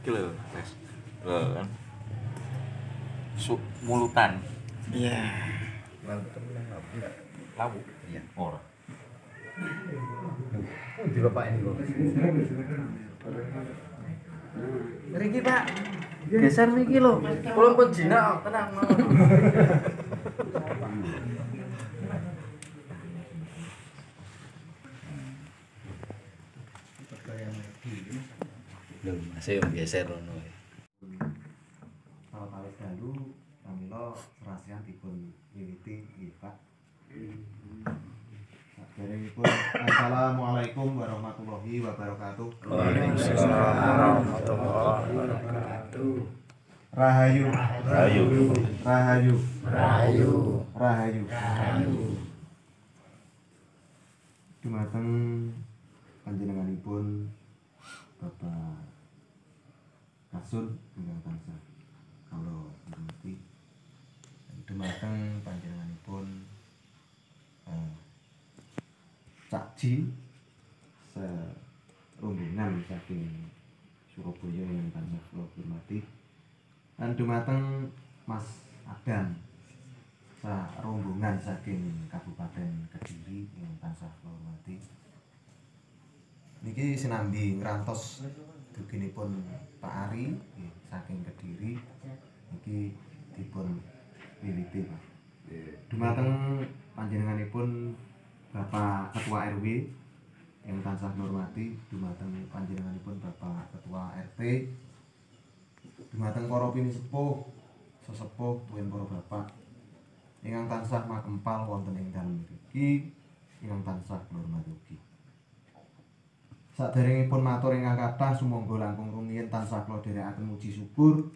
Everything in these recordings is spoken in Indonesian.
iki lho, Mas. Kan. Mulutan. Iya. Mantep enggak lawu. Iya, ora. Di bapak ini kok. Mriki Pak. Geser mriki lho. Kula pun jinak tenang. Lho, masih geser ngono. Kalau kali dalu pramila serasian dipun wiwiti nggih Pak. Saderengipun Assalamualaikum warahmatullahi wabarakatuh. Waalaikumsalam warahmatullahi wabarakatuh. Rahayu. Rahayu. Rahayu. Rahayu. Rahayu. Rahayu. Dumateng panjenenganipun Bapak Kasun ingkang tansah kula hormati. Dumateng panjenenganipun Cakji serombongan saking Surabaya yang tansah kula hormati. Lan dumateng Mas Adam rombongan saking Kabupaten Kediri yang tansah kula hormati. Niki sinambi ngrantos duginipun Pak Ari nggih saking Kediri niki dipun wiwiti Pak. Dumateng panjenenganipun Bapak Ketua RW yang tansah kula hormati, dumateng panjenenganipun Bapak Ketua RT, dumateng para pinisepuh, sesepuh tuwin para bapak ingkang tansah makempal wonten ing dalem mriki ingkang tansah kula hormati ugi. Saderengipun matur ingkang kathah sumangga langkung rumiyin tansah kula dherekaken muji syukur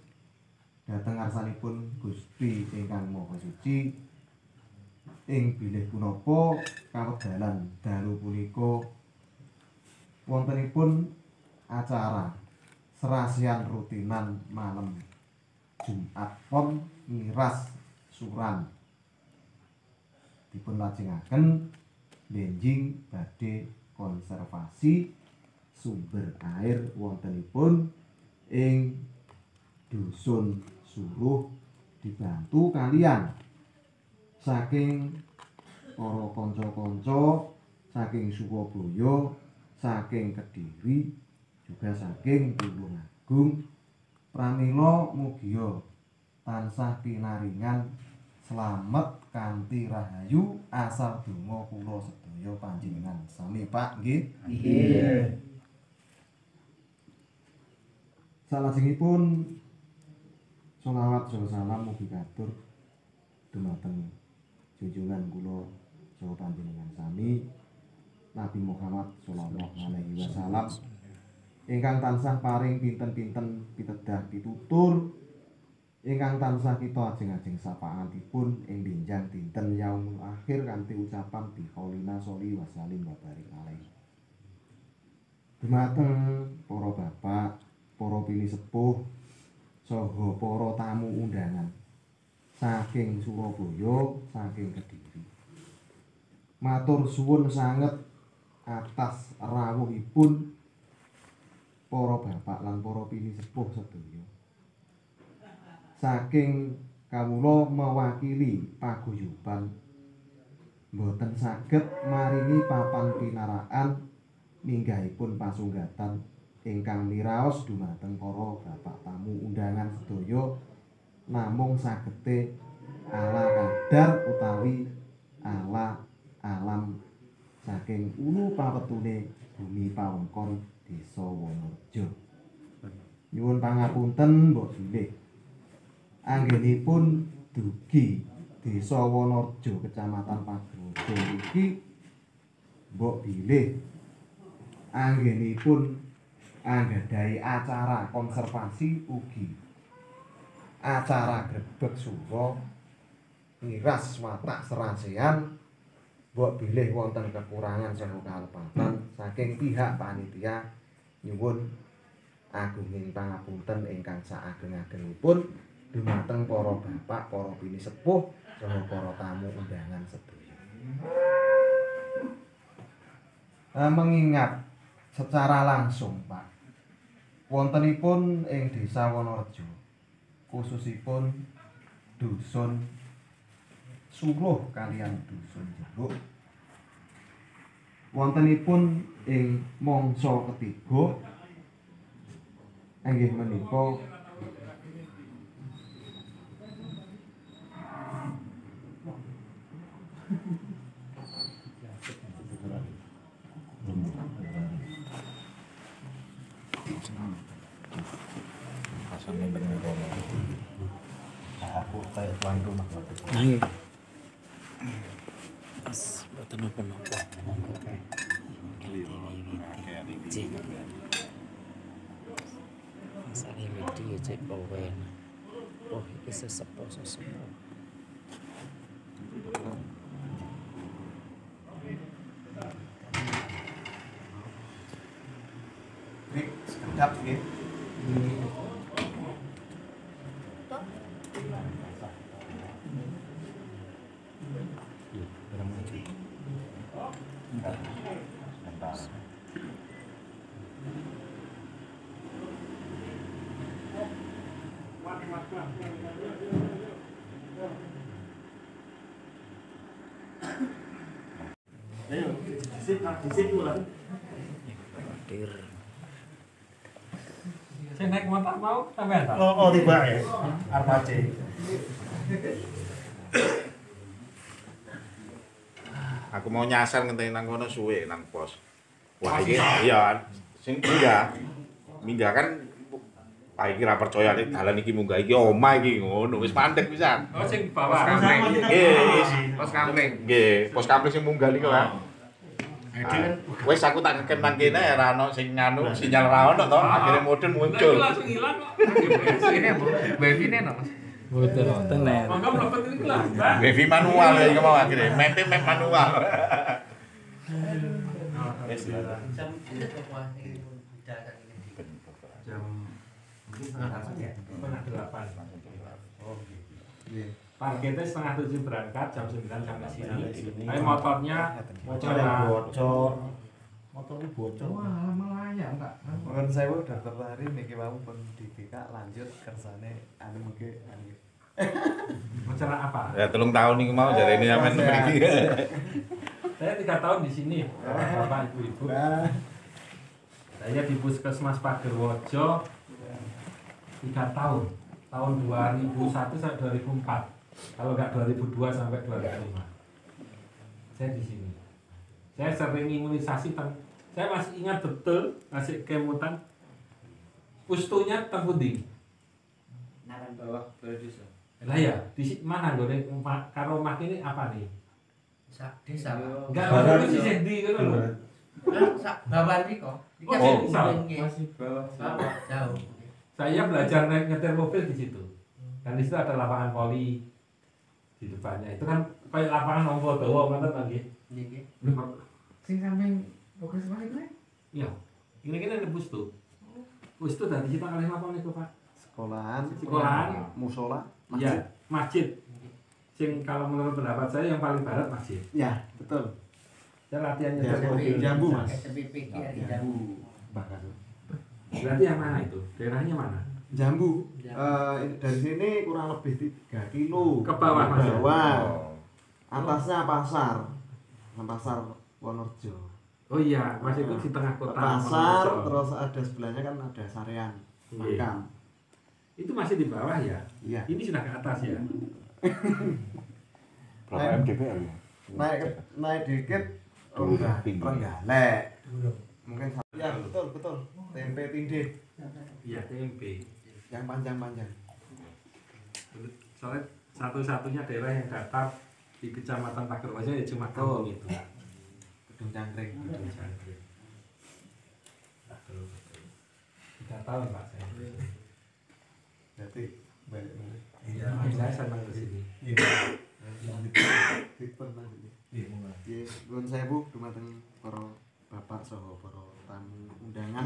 dhateng ngarsanipun Gusti ingkang Maha Suci ing bilih punapa kawekdalan dalu punika wontenipun acara serasian rutinan malam Jumat Pon miras suran dipun lajengaken benjing badhe konservasi sumber air wontenipun ing Dusun Suruh dibantu kalian saking para kanca-kanca saking Surabaya, saking Kediri, juga saking Tulungagung. Pramila mugia tansah pinaringan slamet kanthi rahayu asal donga kula sedaya panjenengan sami Pak nggih. Nggih. Salajengipun sholawat salam mugi katur dumateng junjungan kula saha panjenengan sami Nabi Muhammad sallallahu alaihi wasallam ingkang tansah paring pinten-pinten pitedah pitutur ingkang tansah kita ajeng-ajeng sapaatipun ing benjang dinten yaumul akhir kanthi ucapan bi qaulina sholli wa sallim wa barik alaihi. Dumateng para bapak, para pinisepuh saha para tamu undangan saking Surabaya, saking Kediri. Matur suwun sanget atas rawuhipun para bapak lan para pinisepuh sedaya. Saking kawula mewakili paguyuban boten saged maringi papan pinaraan minggahipun pasunggatan ingkang miraos dumateng para bapak tamu undangan sedaya namung sagete ala kadar utawi ala alam saking ulu pawetune bumi pawengkon Desa Wonorejo. Nyuwun pangapunten mbok bilih anggenipun dugi Desa Wonorejo Kecamatan Pagrojo iki mbok bilih anggenipun anggadhahi acara konservasi ugi acara grebeg sura miras watak serasean mbok bilih wonten kekurangan saha kalepatan saking pihak panitia nyuwun agunging pangapunten ingkang saageng-agengipun dumateng para bapak, para pinisepuh saha para tamu undangan sedaya. Mengingat secara langsung Pak wontenipun ing Desa Wonorejo, khususipun dusun Suluh kaliyan dusun Jeruk, wontenipun ing mangsa ketiga inggih menika aku kayak tuan rumah. Nggih. Pas boten napa-napa. Cek. Masane mesti cek bawen. Oh, iki sesepo. Rik sekedap nggih. Dir. Sing naik motor mau sampean ta? Oh tiba ya, Arpace. Aku mau nyasar ngenteni nang kono suwe nang pos. Wah iki iya sing minggah kan Pak iki ra percaya nek dalan iki munggah iki omah iki ngono wis mandek pisan. Oh sing di bawah. Nggih, Pos kampling. nggih, pos kampling sing munggah niku kan. Wis aku tak ngeken nang kene ora ono sing nganu sinyal ra ono to, akhire mudhun muncul. Langsung ilang kok. Ini apa? Wifi-ne no, Mas. Boten tenan. Mangga mlebet iki lah. Wifi manual ya iki mau akhire, map manual. Wis Jam mungkin setengah 8. Oh, Nggih. Targetnya setengah 7 berangkat, jam 9 sampai sini. Tapi motornya Bocor. Motornya bocor. Wah, melayang enggak? Mohon sewu Dokter Tari niki wau pun dibikak lanjut kersane anu mengke anu. Masalah apa? Ya 3 tahun niku mau jarene sampean mriki. Saya 3 tahun di sini, Bapak Ibu-ibu. Saya di Puskesmas Pagerwojo 3 tahun. Tahun 2001 sampai 2004. Kalau enggak 2002 sampai 2005. Saya di sini. Saya sering imunisasi saya masih ingat betul masih kemutan pustunya terpuding. Naran bawah desa. Lah ya, di mana gore karo omah ini apa nih? Desa. Enggak Barat, ono sih ya. sendi ngono lho. Lah sak bawah niko. Oh, Masih bawah. Jauh. Saya belajar naik nyetir mobil di situ. Dan di situ ada lapangan voli di depannya. Itu kan kayak lapangan ompol dawa ngoten ta nggih. Nggih. Sing samping Puskesmas iki? Iya. Ini kan ada pustu. Pustu dan di situ kalih napa niku, Pak? Sekolahan, musola, Iya, masjid. masjid. Sing kalau menurut pendapat saya yang paling barat masjid. Ya, betul. Saya latihan Ya, nyetir mobil. Jambu, Mas. SPPK di Jambu. Bahkan Berarti yang mana itu? Daerahnya mana? Jambu. Jambu. Dari sini kurang lebih 3 kilo. Ke bawah, Mas. Ke bawah. Oh. Atasnya pasar. Pasar Wonorejo. Oh iya, Mas itu di tengah kota. Pasar, Wonorejo. terus ada sebelahnya kan ada sarean Iya. makam. Itu masih di bawah ya? Iya. Ini sudah ke atas ya? Berapa MDP ya? Naik dikit Turun udah tinggi. Trenggalek. Mungkin ya betul. Tempe tindih Iya, TMP. yang panjang-panjang. Soalnya satu-satunya daerah yang datar di Kecamatan Pagerwojo ya cuma kampung itu. Gedung Cangkring. Gedung Cangkring. Betul. 3 tahun Pak saya. Berarti balik balik. Iya, saya senang ke sini. Dipun lanjut. Nggih, nuwun sewu dumateng para bapak saha para tamu undangan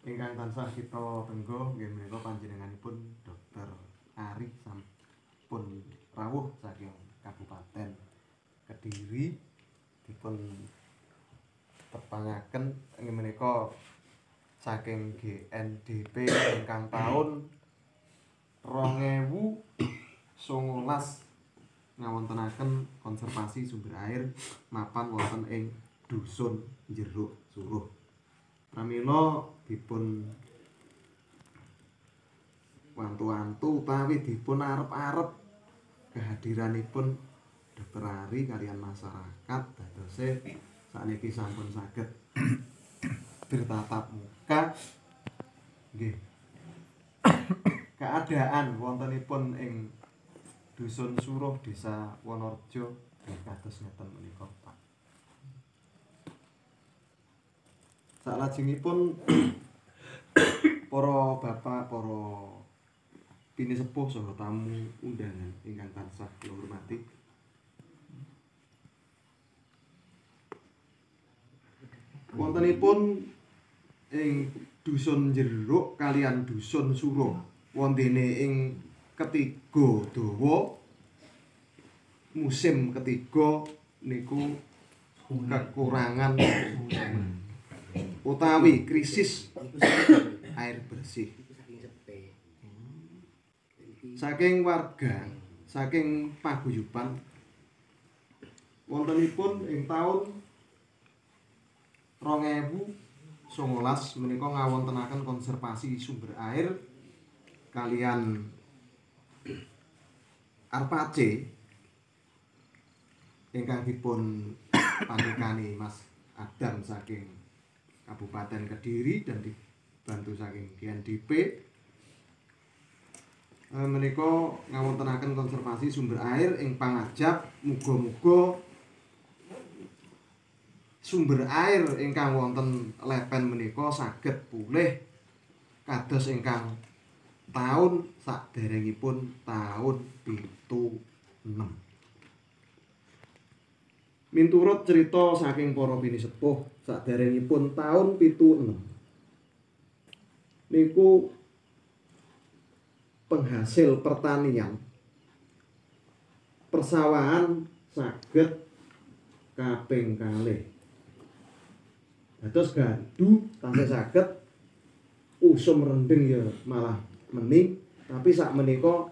ingkang tansah kita benggo nggih menika panjenenganipun Dr. Ari sampun rawuh saking Kabupaten Kediri dipun tepangaken inggih menika saking GNDP ingkang taun 2019 ngawontenaken konservasi sumber air mapan wonten ing Dusun Jeruk Suruh. Pramila dipun wantu-wantu utawi dipun arep-arep kehadiranipun Dr. Ari kaliyan masyarakat dadose sakniki sampun saged bertatap muka nggih. Keadaan wontenipun ing Dusun Suruh Desa Wonorejo kados ngeten menika, Pak. Salajengipun para bapak, para pinisepuh saha tamu undangan ingkang tansah kula hormati. Wontenipun ing Dusun Jeruk kaliyan Dusun Suruh wontene ing ketiga dawa musim ketiga niku kekurangan utawi krisis air bersih saking warga saking paguyuban wontenipun ing taun 2019 menika ngawontenaken konservasi sumber air kaliyan Arpace ingkang dipun panikani Mas Adam saking Kabupaten Kediri dan dibantu saking GNDP. Menika ngawontenaken konservasi sumber air ing pangajap muga-muga sumber air ingkang wonten lepen menika saged pulih kados ingkang taun saderengipun taun 76. Minturut cerita saking para pinisepuh saderengipun taun 76 niku penghasil pertanian persawahan saged kaping kalih. Dados gadu tansah saged usum rendeng ya malah mening, tapi sak menika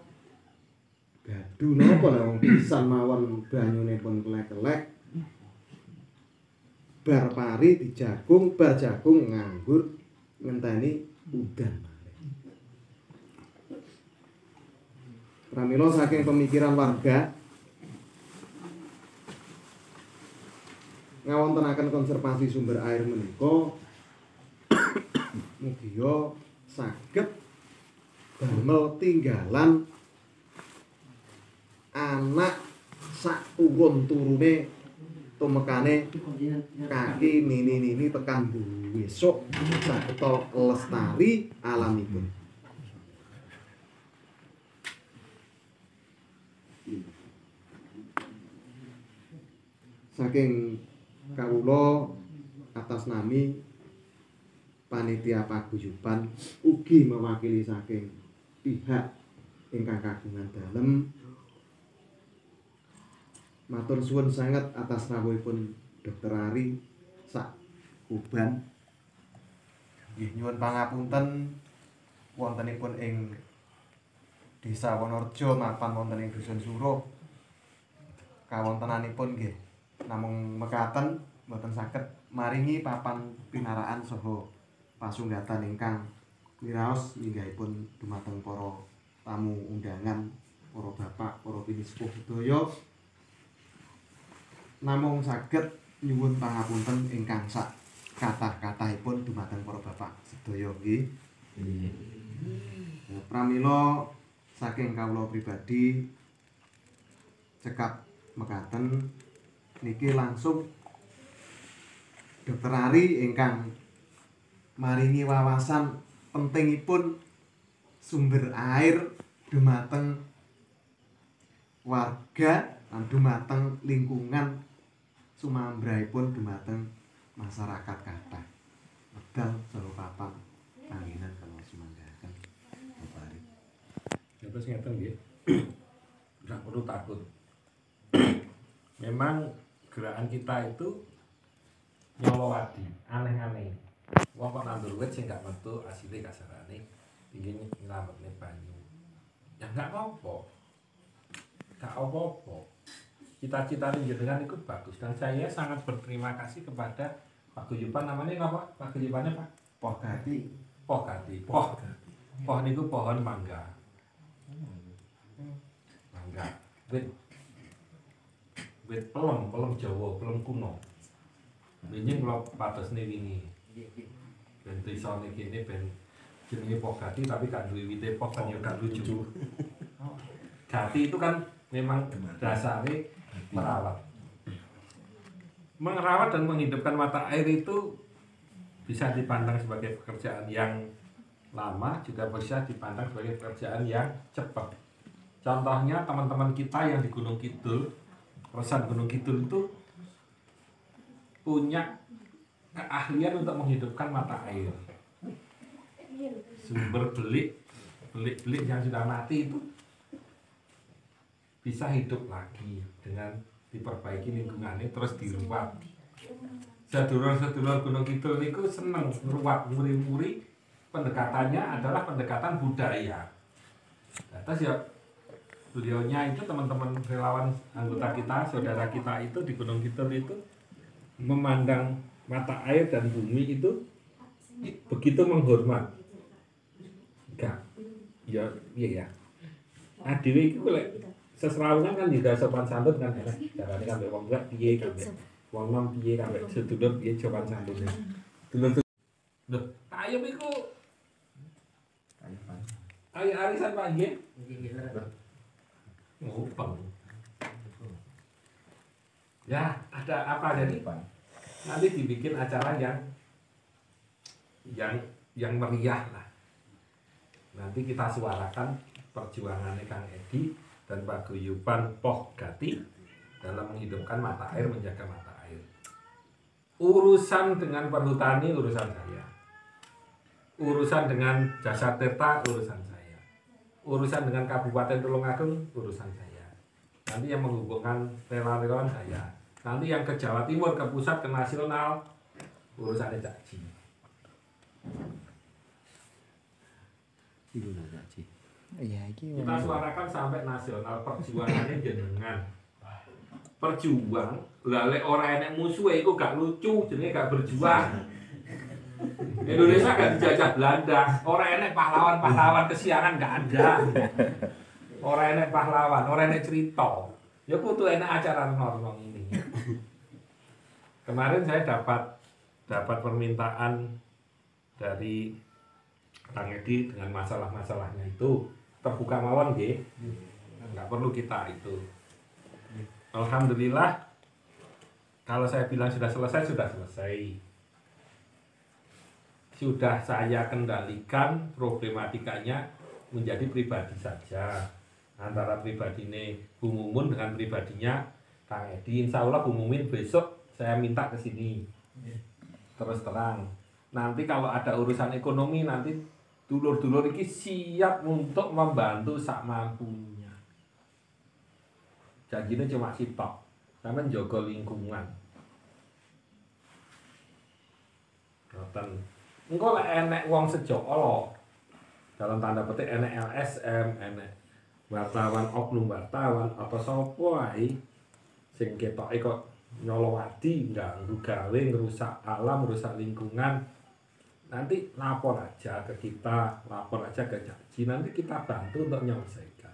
gadu napa lha wong pisan mawon banyune pun kelek-kelek. Bar pari dijagung, bar jagung nganggur ngenteni udan. Pramila saking pemikiran warga ngawontenaken konservasi sumber air menika mugia saged damel tinggalan anak sak turun-turune tumekane kaki nini tekan besok sageta lestari alamipun. Saking kawula atas nami panitia paguyuban ugi mewakili saking pihak ingkang kagungan dalem matur suwun sanget atas rawuhipun Dr. Ari sak kuban. Nggih nyuwun pangapunten wontenipun ing Desa Wonorejo mapan wonten ing Dusun Suruh kawontenanipun nggih namung mekaten mboten saged maringi papan pinaraan saha pasunggatan ingkang wiraos minggahipun dumateng para tamu undangan, para bapak, para pinisepuh sedaya. Namung saged nyuwun pangapunten ingkang sak kathah-kathahipun dumateng para bapak sedaya nggih. Pramila saking kawula pribadi cekap mekaten niki langsung Dr. Ari ingkang maringi wawasan pentingipun sumber air dumateng warga lan dumateng lingkungan sumambraipun dumateng masyarakat kathah. Medal saha papan panggenan kala sumanggaken Bapak Ari. Terus ngeten nggih. Nggak perlu takut. Memang gerakan kita itu nyolowadi, aneh-aneh. Wong kok nandur wit sing gak metu asile kasarane pingin nyelametne banyu. Ya enggak apa-apa. Enggak apa-apa. Cita-cita jenengan itu bagus dan saya sangat berterima kasih kepada Pak Guyupan, namanya apa? Pak Guyupannya Pak? Poh Gati. Poh Gati. Poh niku pohon mangga. Mangga. Wit pelem Jawa, pelem kuno. Wingi kula patosne wingi. Ben desa niki kene ben jenenge Poh Gati tapi gak duwe wite poh kan ya gak lucu. Gati itu kan memang dasarnya merawat. Merawat dan menghidupkan mata air itu bisa dipandang sebagai pekerjaan yang lama, juga bisa dipandang sebagai pekerjaan yang cepat. Contohnya teman-teman kita yang di Gunung Kidul, Resan Gunung Kidul itu punya keahlian untuk menghidupkan mata air. Sumber belik yang sudah mati itu bisa hidup lagi dengan diperbaiki lingkungannya terus diruat. Sedulur-sedulur Gunung Kidul niku seneng ngruwat muri-muri, pendekatannya adalah pendekatan budaya. Nah, terus ya beliaunya itu teman-teman relawan anggota kita, saudara kita itu di Gunung Kidul itu memandang mata air dan bumi itu begitu menghormat. Enggak. Ya, iya ya. Adewe iku lek seserawungan kan juga sopan santun kan enak. Carane kan wong tuwa piye kan. Wong nom piye kan sedulur piye sopan santune. Dulur lho, ayam iku ayo arisan Pak nggih. Ngupeng. Ya, ada apa jadi Pak? Nanti dibikin acara yang meriah lah. Nanti kita suarakan perjuangannya Kang Edi dan Pak Guyupan Poh Gati dalam menghidupkan mata air, menjaga mata air. Urusan dengan perhutani urusan saya. Urusan dengan Jasa Tirta urusan saya. Urusan dengan Kabupaten Tulungagung urusan saya. Nanti yang menghubungkan relawan-relawan saya. Nanti yang ke Jawa Timur, ke pusat, ke nasional urusannya Cak Ji. Iya, iki Kita suarakan sampai nasional, perjuangannya jenengan. Perjuang, lale orang enek musuhe iku gak lucu, jenenge gak berjuang. Indonesia gak dijajah Belanda, orang enek pahlawan kesiangan gak ada. Orang enek pahlawan, orang enek cerita. Ya kudu enek acara normal ini. Kemarin saya dapat permintaan dari Kang Edi dengan masalah-masalahnya itu terbuka mawon nggih. Enggak perlu kita itu. Alhamdulillah kalau saya bilang sudah selesai, sudah selesai. Sudah saya kendalikan problematikanya menjadi pribadi saja. Antara pribadinya Bu Mumun dengan pribadinya Kang Edi. Insya Allah Bu Mumin besok saya minta ke sini. Terus terang. Nanti kalau ada urusan ekonomi nanti dulur-dulur ini siap untuk membantu sak mampunya. Janjinya cuma sitok, sama njogo lingkungan. Ngoten. Engko lek enek wong sejoko dalam tanda petik enek LSM, enek wartawan oknum wartawan apa sapa ae sing ketoke kok nyolowati, ganggu gawe, ngerusak alam, merusak lingkungan. Nanti lapor aja ke kita, lapor aja ke Jaji, nanti kita bantu untuk menyelesaikan.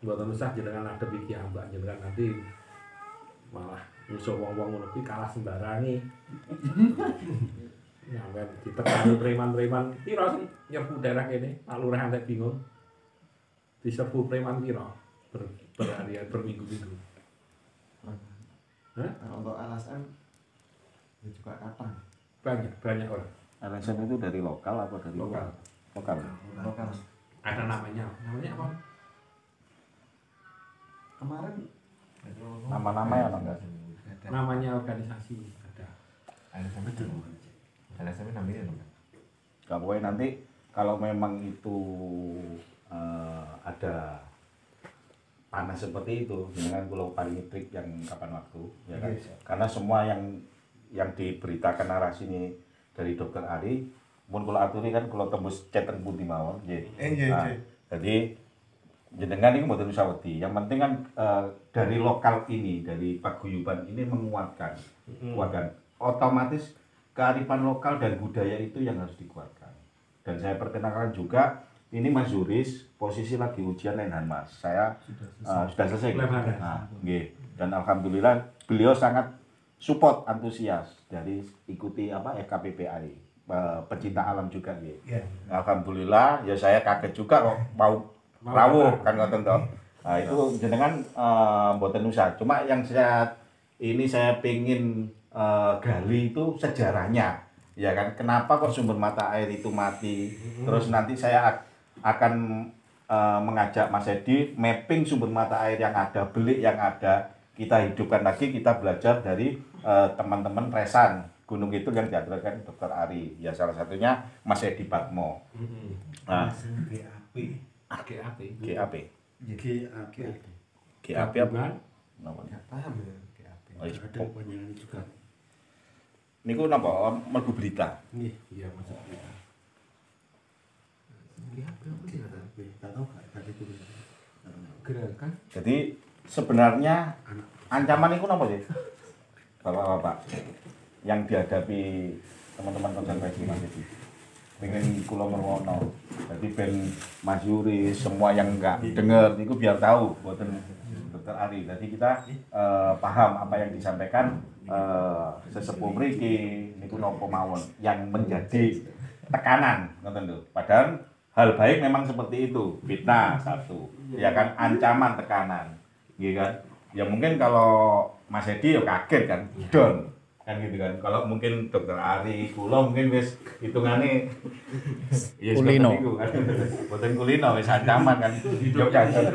Mboten usah jenengan adep iki ambak jenengan nanti malah musuh wong-wong ngono kuwi kalah sembarangi. Nyampe ditekani preman-preman pira sing nyerbu daerah kene, Pak Lurah antek bingung. Diserbu preman pira berharian berminggu-minggu. Untuk LSM ya juga kapan? Banyak orang. LSM itu dari lokal apa dari Lokal. Lokal. Lokal. Ada namanya apa? Kemarin Nama-nama ya enggak? Namanya organisasi ada. LSM itu. LSM namanya apa? Gak boleh nanti kalau memang itu ada panas seperti itu, dengan pulau paling trik yang kapan waktu, ya kan? Karena semua yang diberitakan narasi ini dari Dokter Ari. Mun kula aturi kan kula tembus ceten pundi mawon nggih. Iya. Jadi jenengan ini mboten usah wedi. Yang penting kan dari lokal ini, dari paguyuban ini menguatkan. Kuatkan. Otomatis kearifan lokal dan budaya itu yang harus dikuatkan. Dan saya perkenalkan juga ini Mas Yuris, posisi lagi ujian Lenhan Mas. Saya sudah selesai. Nah, nggih. Dan alhamdulillah beliau sangat support, antusias dari ikuti FKPPI. Pecinta alam juga nggih. Alhamdulillah ya saya kaget juga kok mau rawuh kan ngoten to. Nah, itu jenengan mboten usah. Cuma yang saya pengin gali itu sejarahnya. Ya kan, kenapa kok sumber mata air itu mati? Terus nanti saya akan mengajak Mas Edi mapping sumber mata air yang ada, belik yang ada, kita hidupkan lagi, kita belajar dari teman-teman Resan Gunung itu yang diaturkan Dokter Ari. Ya salah satunya Mas Edi Patmo. Nah, GAP apa? Namanya. Paham ya GAP. Oh, iya. Ada panjangan juga. Niku napa mlebu berita? Iya masuk berita. Tak tahu gak itu. Gerakan. Jadi sebenarnya ancaman itu apa sih? Bapak-bapak yang dihadapi teman-teman konservasi Mas Edi. Pengen kula merwono. Jadi ben Mas Yuri semua yang enggak dengar niku biar tahu mboten Dokter Ari. Jadi kita paham apa yang disampaikan sesepuh mriki niku napa mawon yang menjadi tekanan ngoten lho. Padahal hal baik memang seperti itu, fitnah satu, ya kan, ancaman tekanan, gitu kan. Ya mungkin kalau Mas Edi ya kaget kan, down, kan gitu kan. Kalau mungkin Dokter Ari, kula mungkin wis hitungane ya Kulino. Boten kulino wis ancaman kan. Yo kaget.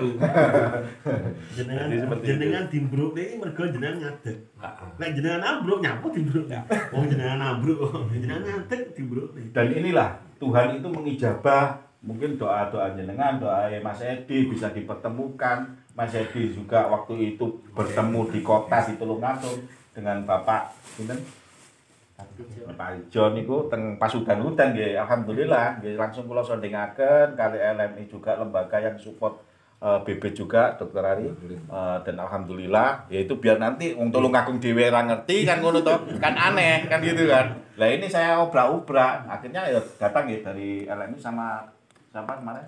Jenengan dimbruk iki mergo jenengan ngadeg. Nek jenengan ambruk nyapa dimbruk. Wong jenengan ambruk, jenengan ngadeg dimbruk. Dan inilah Tuhan itu mengijabah mungkin doa-doa jenengan, doa Mas Edi bisa dipertemukan. Mas Edi juga waktu itu bertemu di kota di Tulungagung dengan Bapak sinten? Pak Ijo niku teng Pasudan-udan nggih. Alhamdulillah nggih langsung kula sondingaken kali LMI juga lembaga yang support BB juga Dokter Ari. Dan alhamdulillah ya itu biar nanti wong Tulungagung dhewe ra ngerti kan ngono to. Kan aneh kan gitu kan. Lah ini saya obrak-obrak akhirnya ya datang ya dari LMI sama siapa kemarin?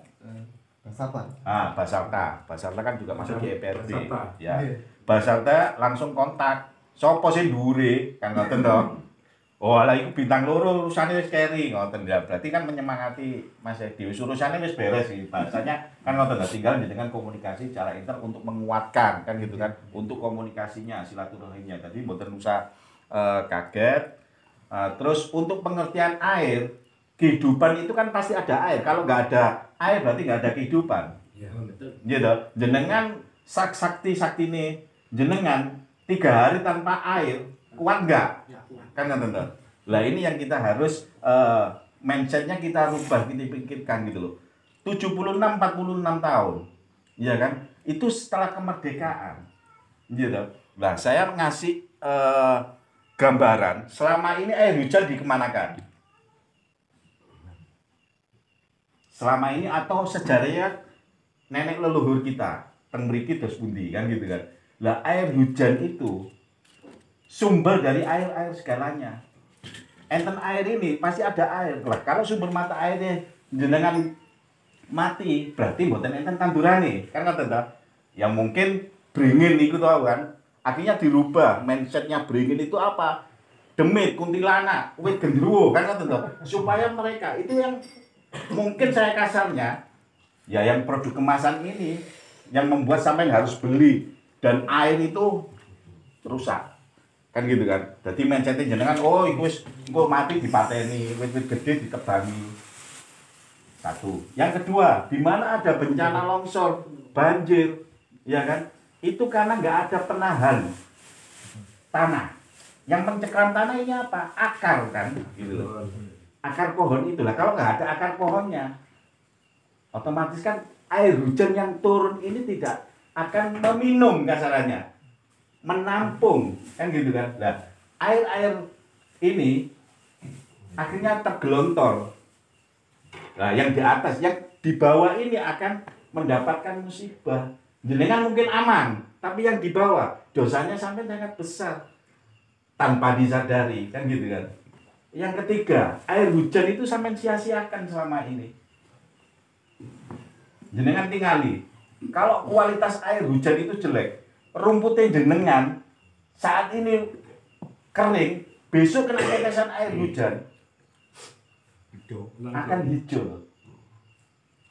Basarta. Basarta kan juga masuk di EPRD. Ya. Basarta langsung kontak. Sopo sing dhuwure kan ngoten to. Oh, lah iku bintang loro urusane wis keri ngoten ya. Berarti kan menyemangati Mas Edi. Wis urusane wis beres sih. Bahasanya kan ngoten tinggal dengan komunikasi secara intern untuk menguatkan kan gitu kan. Untuk komunikasinya, silaturahminya. Jadi mboten usah kaget. Terus untuk pengertian air, kehidupan itu kan pasti ada air. Kalau nggak ada air berarti nggak ada kehidupan. Iya, betul. Gitu. Jenengan sakti ini jenengan 3 hari tanpa air kuat nggak? Kan tentu. Lah ini yang kita harus mindsetnya kita rubah, kita pikirkan gitu loh. 76-46 tahun, ya kan? Itu setelah kemerdekaan, gitu. Nah saya ngasih gambaran selama ini air hujan dikemanakan? Selama ini atau sejarahnya nenek leluhur kita teng mriki dos pundi kan gitu kan. Lah air hujan itu sumber dari air segalanya. Enten air ini pasti ada air. Lah kalau sumber mata airnya jenengan mati, berarti mboten enten tandurane. Kan ngoten ta? Ya mungkin beringin iku to kan. Akhirnya dirubah mindsetnya beringin itu apa? Demit, kuntilanak, wit gendruwo kan ngoten to. Supaya mereka itu yang mungkin saya kasarnya ya yang produk kemasan ini yang membuat sampai harus beli dan air itu rusak kan gitu kan. Jadi mindsetnya jenengan oh iku wis engko mati dipateni, wit-wit gede ditebangi. Satu. Yang kedua, di mana ada bencana longsor, banjir, ya kan? Itu karena nggak ada penahan tanah. Yang mencekam tanah ini apa? Akar kan gitu loh. Akar pohon itulah. Kalau nggak ada akar pohonnya, otomatis kan air hujan yang turun ini tidak akan meminum kasarannya, menampung kan gitu kan. Nah, air ini akhirnya tergelontor. Nah, yang di atas, yang di bawah ini akan mendapatkan musibah. Jenengan mungkin aman, tapi yang di bawah dosanya sampai sangat besar tanpa disadari, kan gitu kan. Yang ketiga, air hujan itu sampai sia-siakan selama ini. Jenengan tingali, kalau kualitas air hujan itu jelek, rumputnya jenengan saat ini kering, besok kena tetesan air hujan akan hijau.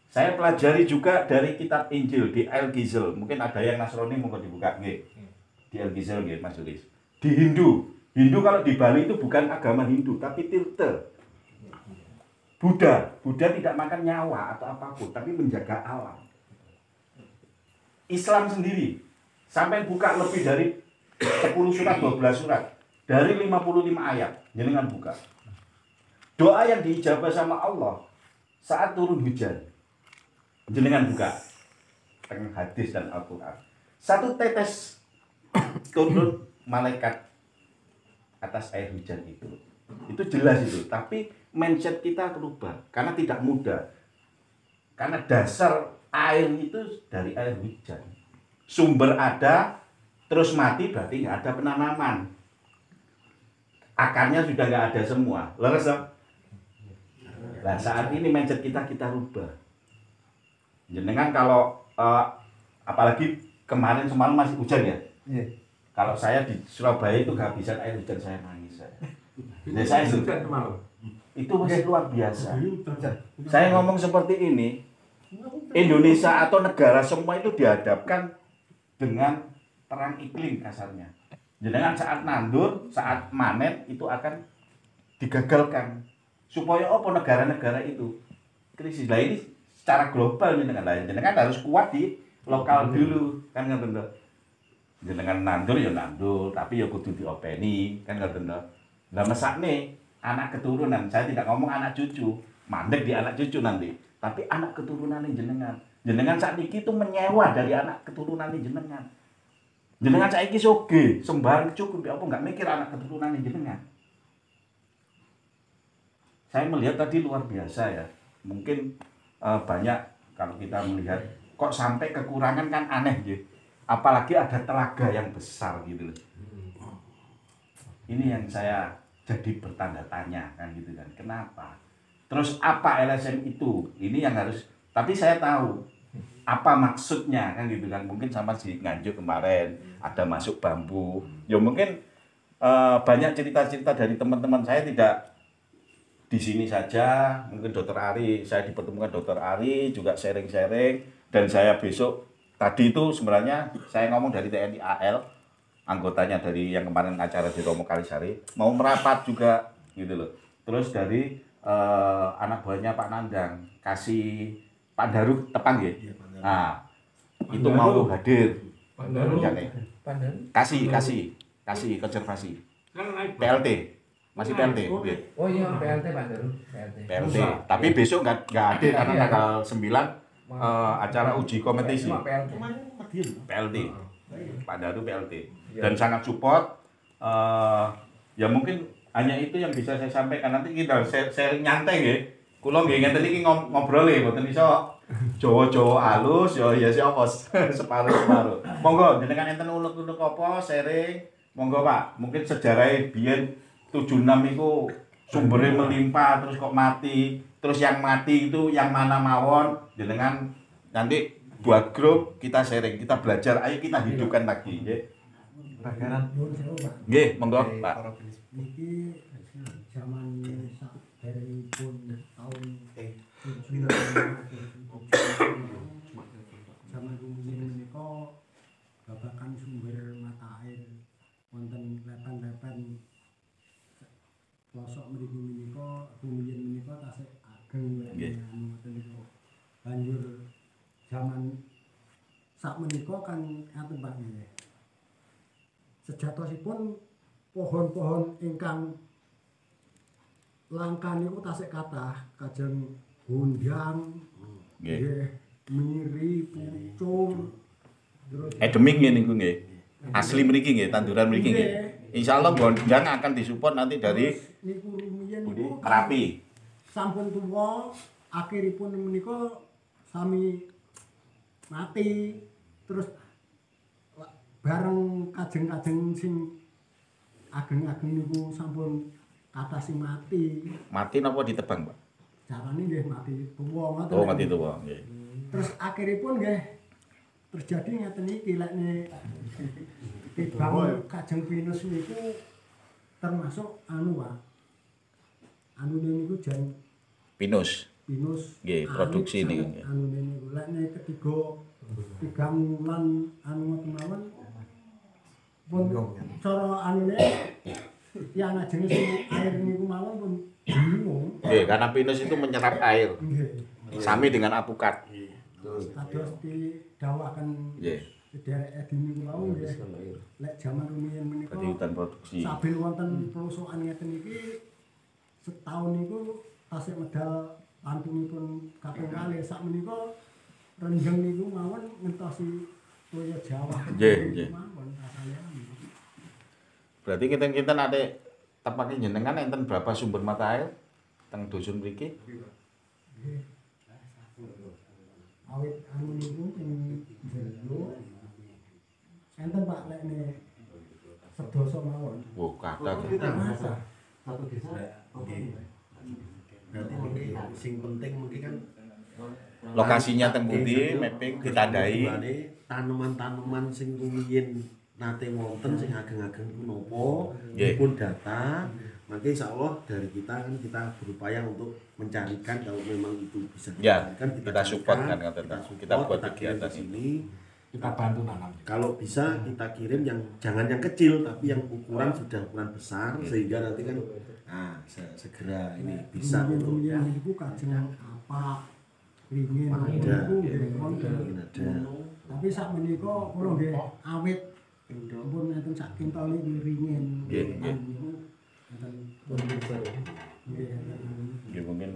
Saya pelajari juga dari kitab Injil di Al-Ghizal. Mungkin ada yang Nasrani mungkin dibuka nggih. Di Al-Ghizal nggih Mas Yulis. Di Hindu kalau di Bali itu bukan agama Hindu tapi Tirta. Buddha tidak makan nyawa atau apapun tapi menjaga alam. Islam sendiri sampai buka lebih dari 10 surat, 12 surat dari 55 ayat. Jenengan buka. Doa yang diijabah sama Allah saat turun hujan. Jenengan buka tengah hadis dan Al-Quran. Satu tetes turun malaikat atas air hujan itu jelas itu. Tapi mindset kita berubah karena tidak mudah. Karena dasar air itu dari air hujan. Sumber ada, terus mati berarti nggak ada penanaman. Akarnya sudah nggak ada semua. Leres dong? Nah saat ini mindset kita rubah. Jenengan kalau apalagi kemarin semalam masih hujan ya. Iya. Kalau saya di Surabaya itu kehabisan air hujan saya nangis saya. Jadi saya itu masih luar biasa. Saya ngomong seperti ini, Indonesia atau negara semua itu dihadapkan dengan perang iklim kasarnya. Jenengan saat nandur, saat manen itu akan digagalkan. Supaya apa negara-negara itu krisis. Nah ini secara global jenengan harus kuat di lokal dulu kan nggak bener. Jenengan nandur ya nandur, tapi ya kudu diopeni kan nggak bener. Lah mesakne anak keturunan, saya tidak ngomong anak cucu, mandek di anak cucu nanti, tapi anak keturunan jenengan. Jenengan saat ini itu menyewa dari anak keturunan jenengan. Jenengan saiki soge, sembarang cukup apa nggak mikir anak keturunan jenengan. Saya melihat tadi luar biasa ya. Mungkin banyak kalau kita melihat kok sampai kekurangan kan aneh gitu. Apalagi ada telaga yang besar gitu loh. Ini yang saya jadi bertanda tanya kan gitu kan. Kenapa? Terus apa LSM itu? Ini yang harus, tapi saya tahu apa maksudnya kan gitu kan. Mungkin sama si Nganjuk kemarin ada masuk bambu. Ya mungkin banyak cerita-cerita dari teman-teman saya tidak di sini saja. Mungkin Dokter Ari, saya dipertemukan Dokter Ari juga sharing-sharing, dan saya besok tadi itu sebenarnya saya ngomong dari TNI AL, anggotanya dari yang kemarin acara di Romo Kalisari mau merapat juga gitu loh. Terus dari anak buahnya Pak Nandang kasih Pak Daru Tepang ya. Nah, itu mau hadir. Pak Daru. Kasih konservasi. PLT. Masih PLT. Oh iya, PLT Pak Daru. PLT. Tapi besok nggak hadir karena tanggal 9 acara uji kompetisi. PLT. Pak Daru PLT. Dan sangat support. Ya mungkin hanya itu yang bisa saya sampaikan. Nanti kita sharing nyantai nggih. Kula nggih ngenten iki ngobrol e mboten iso Jawa-Jawa halus ya siapa separuh-separuh. Monggo jenengan enten unek-unek apa sharing. Monggo Pak. Mungkin sejarah biyen 76 itu sumbernya melimpah terus kok mati, terus yang mati itu yang mana mawon, jenengan nanti buat grup kita sharing, kita belajar, ayo kita hidupkan lagi nggih. Nggih, monggo Pak. Niki zaman saderengipun tahun zaman rumiyin menika babakan sumber mata air wonten lepen-lepen pelosok mriki menika rumiyin menika tasih ageng ngoten niku. Banjur zaman sakmenika kan ngaten Pak nggih. Sejatosipun pohon-pohon ingkang langka niku tasih kathah, kajeng gondang, nggih, miri, pucung, terus Endemik nggih niku nggih. Asli mriki nggih, tanduran mriki nggih. Insyaallah gondang akan disupport nanti dari niku rumiyin niku Merapi. sampun tuwa akhiripun menika sami mati terus bareng kajeng-kajeng sing ageng-ageng niku sampun kathah sing mati. Mati napa ditebang, Pak? Carane nggih mati tuwa ngoten. Oh, mati tuwa, nggih. Terus akhiripun nggih terjadi ngeten iki lekne tibang Kajeng Pinus niku termasuk anu Pak. Anune niku jan Pinus. Nggih, produksi niku nggih. Anune niku lekne tigang wulan anu ngoten mawon pun cara anune yang ajenge sing air niku mawon pun bingung. Nggih, karena pinus itu menyerap air. Nggih. Sami dengan apukat. Kados didhawuhaken Nggih. sederek edini niku wau nggih. Lek jaman rumiyin menika Dadi hutan produksi. sabil wonten pelusukan ngeten iki setahun niku tasik medal pantunipun kaping kalih sak menika renjeng niku mawon ngentosi toya Jawa. Nggih, nggih. Mawon rasane anu. Berarti kinten-kinten ade tempatnya jenengan enten berapa sumber mata air teng dusun mriki? Nggih. Awit anu niku sing jero enten Pak lekne sedasa mawon. Wo, kathah. Masa Satu desa. Oke. Berarti mungkin sing penting mungkin kan Lokasinya teng pundi, mapping ditandai. Tanaman-tanaman sing rumiyin nate wonten sing ageng-ageng ku napa Nggih. dipun data. Maka insyaallah dari kita kan kita berupaya untuk mencarikan kalau memang itu bisa Ya, dicarikan, kita support carikan, kan, kata kita Pak. support, Kita buat kita kirim kegiatan ke sini. Kita bantu nanam. Kalau bisa kita kirim yang jangan yang kecil tapi yang ukuran sudah ukuran besar sehingga nanti kan segera ini bisa untuk rumiyin niku kajeng apa ringin ada niku nggih wonten. mungkin ada Tapi sak menika kula nggih awit pun enten sak kintal niku ringin. Nggih, nggih. Niku enten nggih enten. Nggih mungkin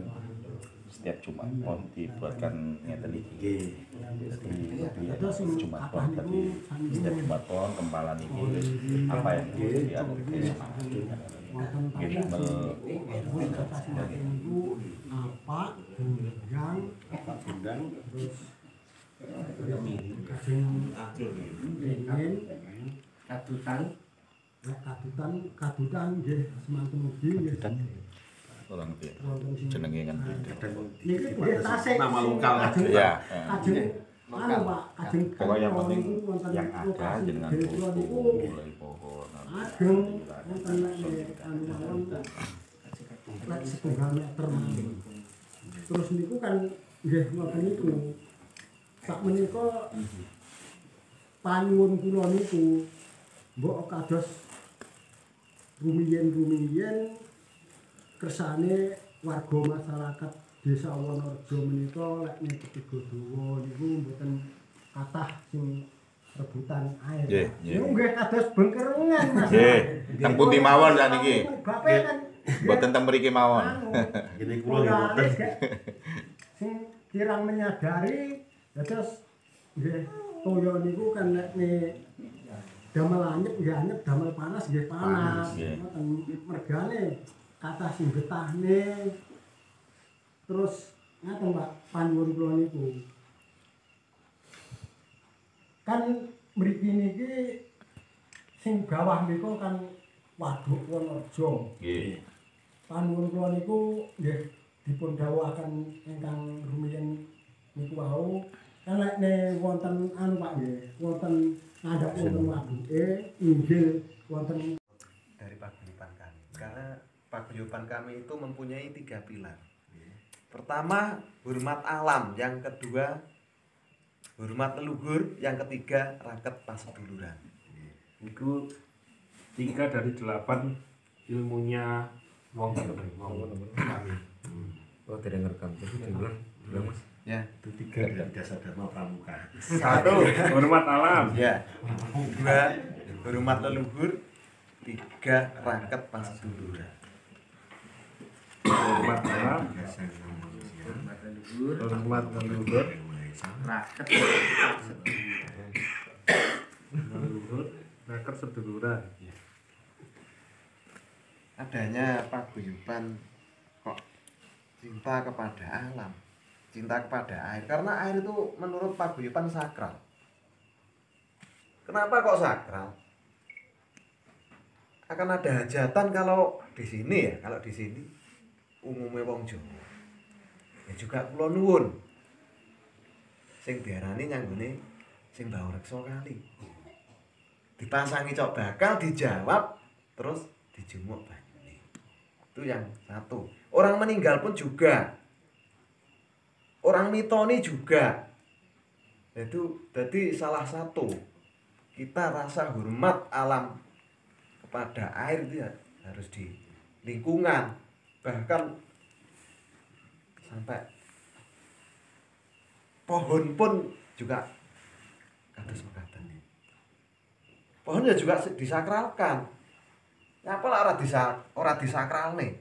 setiap Jumat mohon dibuatkan ngeten iki. Nggih. Terus sing Jumat kathah pon tadi niku sami setiap Jumat pon kempalan iki wis apa yang dianu wonten nggih tapi kasih niku apa gendang apa gendang terus kajeng ringin kadutan nggih semanten ugi nggih. orang ngerti. Wonten sing Jenenge kan beda. niki nggih tasik nama lokal. kajeng Ya. kajeng anu Pak kajeng Pokoknya yang penting niku wonten yang ada lokasi jenengan desa niku foto mulai pohon. ageng wonten anu mawon lek setunggal meter mawon. Terus niku kan nggih ngoten niku sak menika panyuwun kula niku mbok kados rumiyin kersane warga masyarakat Desa Wonorejo menika lek nek ketiga dawa niku mboten kathah sing rebutan air. Nggih, nggih. Niku nggih kados bengkerengan Mas. Nggih, teng pundi mawon sakniki. Bapak kan Mboten teng mriki mawon. Ini kula nggih mboten. Sing kirang menyadari ya terus nggih toya niku kan nek damel anyep nggih anyep, damel panas nggih panas. Nggih. Ngoten mergane kathah sing betahne. Terus ngaten Pak panyuwun kula niku. Kan mriki niki sing bawah niku kan Waduk Wonorejo. Nggih. Panuwun kula niku nggih dipun dawuhaken ingkang rumiyin niku wau kan lekne wonten anu Pak nggih wonten ngandhap wonten waduke inggil wonten dari paguyuban kami karena paguyuban kami itu mempunyai 3 pilar. Pertama hormat alam, yang kedua hormat leluhur, yang ketiga raket paseduluran. Itu 3 dari 8 ilmunya wong kami. Oh, tidak ngerekam. Jadi diulang Mas. Ya, Itu 3 dari dasar dharma pramuka. 1 hormat alam. ya. 2 hormat leluhur, 3 raket paseduluran. Hormat alam, hormat leluhur, Raket leluhur, raket seduluran. adanya paguyuban kok cinta kepada alam, cinta kepada air. Karena air itu menurut paguyuban sakral. Kenapa kok sakral? Akan ada hajatan kalau di sini ya, kalau di sini umumnya wong Jawa. Ya juga kula nuwun. Sing diarani nyanggone sing mbau reksa kali. Dipasangi cok bakal dijawab terus dijumuk banyune. Itu yang satu. Orang meninggal pun juga. Orang mitoni juga. Itu jadi salah satu kita rasa hormat alam kepada air itu ya harus di lingkungan, bahkan sampai pohon pun juga kados mekaten. Pohon ya juga disakralkan. Ya apa lah ora disakralne.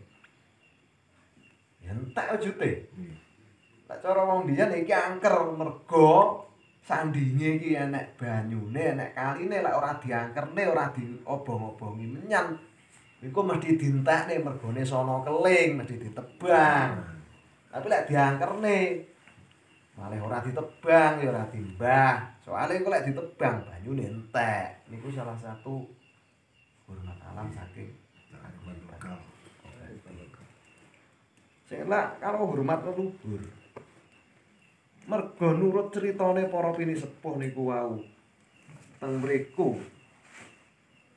Ya entek ojute. Lek cara wong diyan iki angker mergo sandinge iki enek banyune, enek kaline, lek ora diangkerne, ora diobong-obongi menyan. Iku mesti dientekne mergone sono keling, mesti ditebang. Tapi lek diangkerne malah ora ditebang, ya ora dimbah. Soale engko lek ditebang banyune entek. Niku salah satu hormat alam saking aguman lokal. Sing lak kalau hormat leluhur. Mergo nurut critane para pinisepuh niku wau. Teng mriku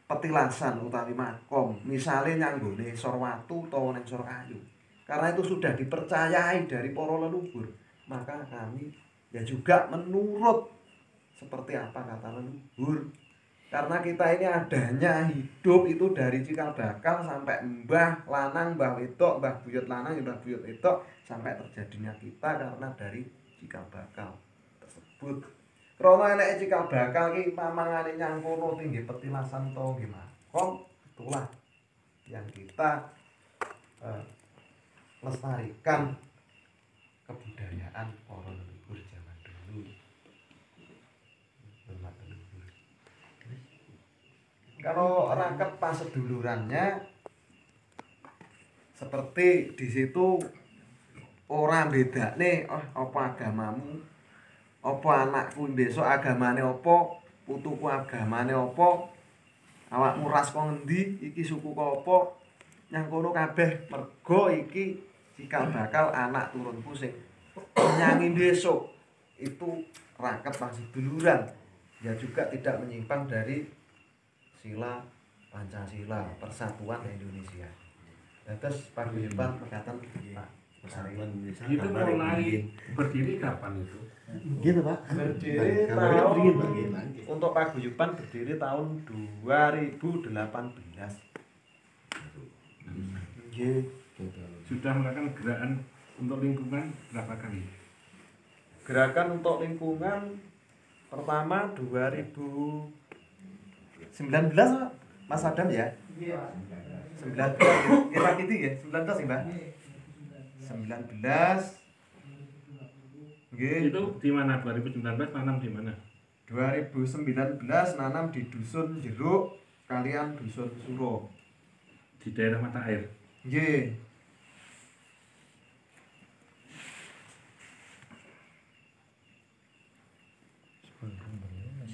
petilasan utawi makom, misale nyanggone sor watu utawa ning sor kayu. Karena itu sudah dipercayai dari para leluhur, maka kami ya juga menurut seperti apa kata leluhur. Karena kita ini adanya hidup itu dari cikal bakal sampai mbah lanang, mbah wedok, mbah buyut lanang, mbah buyut wedok sampai terjadinya kita karena dari cikal bakal tersebut. Krana enek cikal bakal ki mamangane nyang kono tinggi petilasan to nggih makom, itulah yang kita lestarikan kebudayaan para leluhur zaman dulu. Hormat leluhur. Kalau raket pasedulurannya seperti di situ ora bedakne apa agamamu, apa anakku besok agamane apa, putuku agamane apa, awakmu ras kok ngendi, iki suku kok apa, nyang kono kabeh mergo iki cikal bakal anak turunku sing nyangi besok. Itu raket paseduluran. Ya juga tidak menyimpang dari sila Pancasila, Persatuan Indonesia. Terus paguyuban mekaten Pak. Itu mulai berdiri kapan itu? Gitu Pak. Berdiri untuk paguyuban berdiri tahun 2018. Nggih. Sudah melakukan gerakan untuk lingkungan berapa kali? Gerakan untuk lingkungan pertama 2019 Mas Adam ya? Iya. 19 kira gitu ya? 19 ya, Mbak? 19 nggih. Itu di mana 2019 nanam di mana? 2019 nanam di Dusun Jeruk kalian Dusun Suro. Di daerah mata air. Nggih.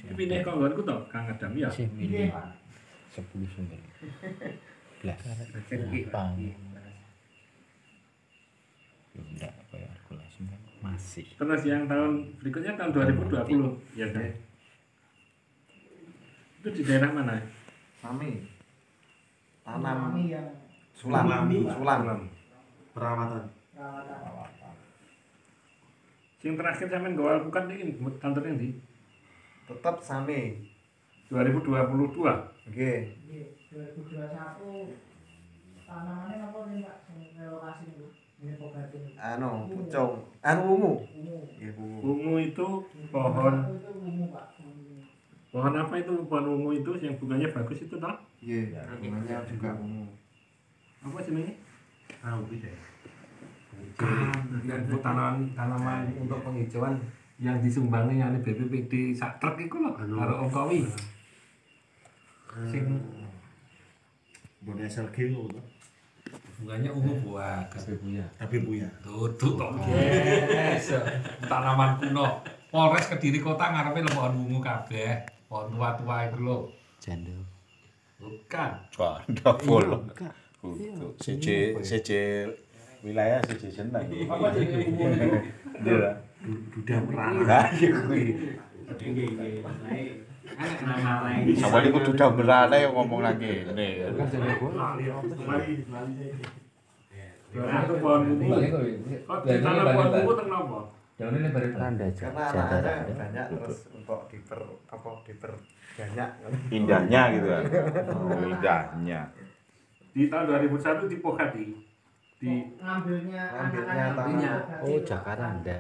Pindah konggonku toh Kang Adam ya. Sih milih 10 belas pang. Tidak kayak kalkulasi masih. Terus yang tahun berikutnya tahun 2020 ya kan? Itu di daerah mana? Sami. Tanam yang sulam. Perawatan. Yang terakhir sampean gawa bukan ini kantornya di Tetap sami. 2022. Nggih. 2021 tanamannya apa nih Pak? Relokasi itu. Ini pogatin. Pucung. Ungu. Ungu. Nggih, ungu. Ungu itu pohon. Itu ungu Pak. Pohon apa itu? Pohon ungu itu yang bunganya bagus itu toh? Nggih, bunganya juga ungu. Apa jenenge? Tahu bisa. Dan tanaman untuk penghijauan yang disumbangi yang BPPD sak truk iku lho karo Ongkowi. Sing Bone SLG ngono. Bunganya ungu buah. Tapi Buya. Tutup kok guys. Tanaman kuno. Polres Kediri Kota ngarepe lembahan ungu kabeh. Pohon tua-tua itu lho. Jandul. Bukan. Canda full. CC wilayah CC seneng. Apa jenenge ungu niku? Dia. Duda merah. Lah iki kuwi. Sama niku duda berane yang ngomong lagi. Nih. Nah, itu pohon ungu. Kok ditanam pohon ungu teng napa? Jangan ini lebar Randa Karena anak-anaknya banyak terus untuk diperbanyak. Indahnya gitu kan. Oh, indahnya. Di tahun 2001 dipokati. Di Ngambilnya Oh, Jakaranda.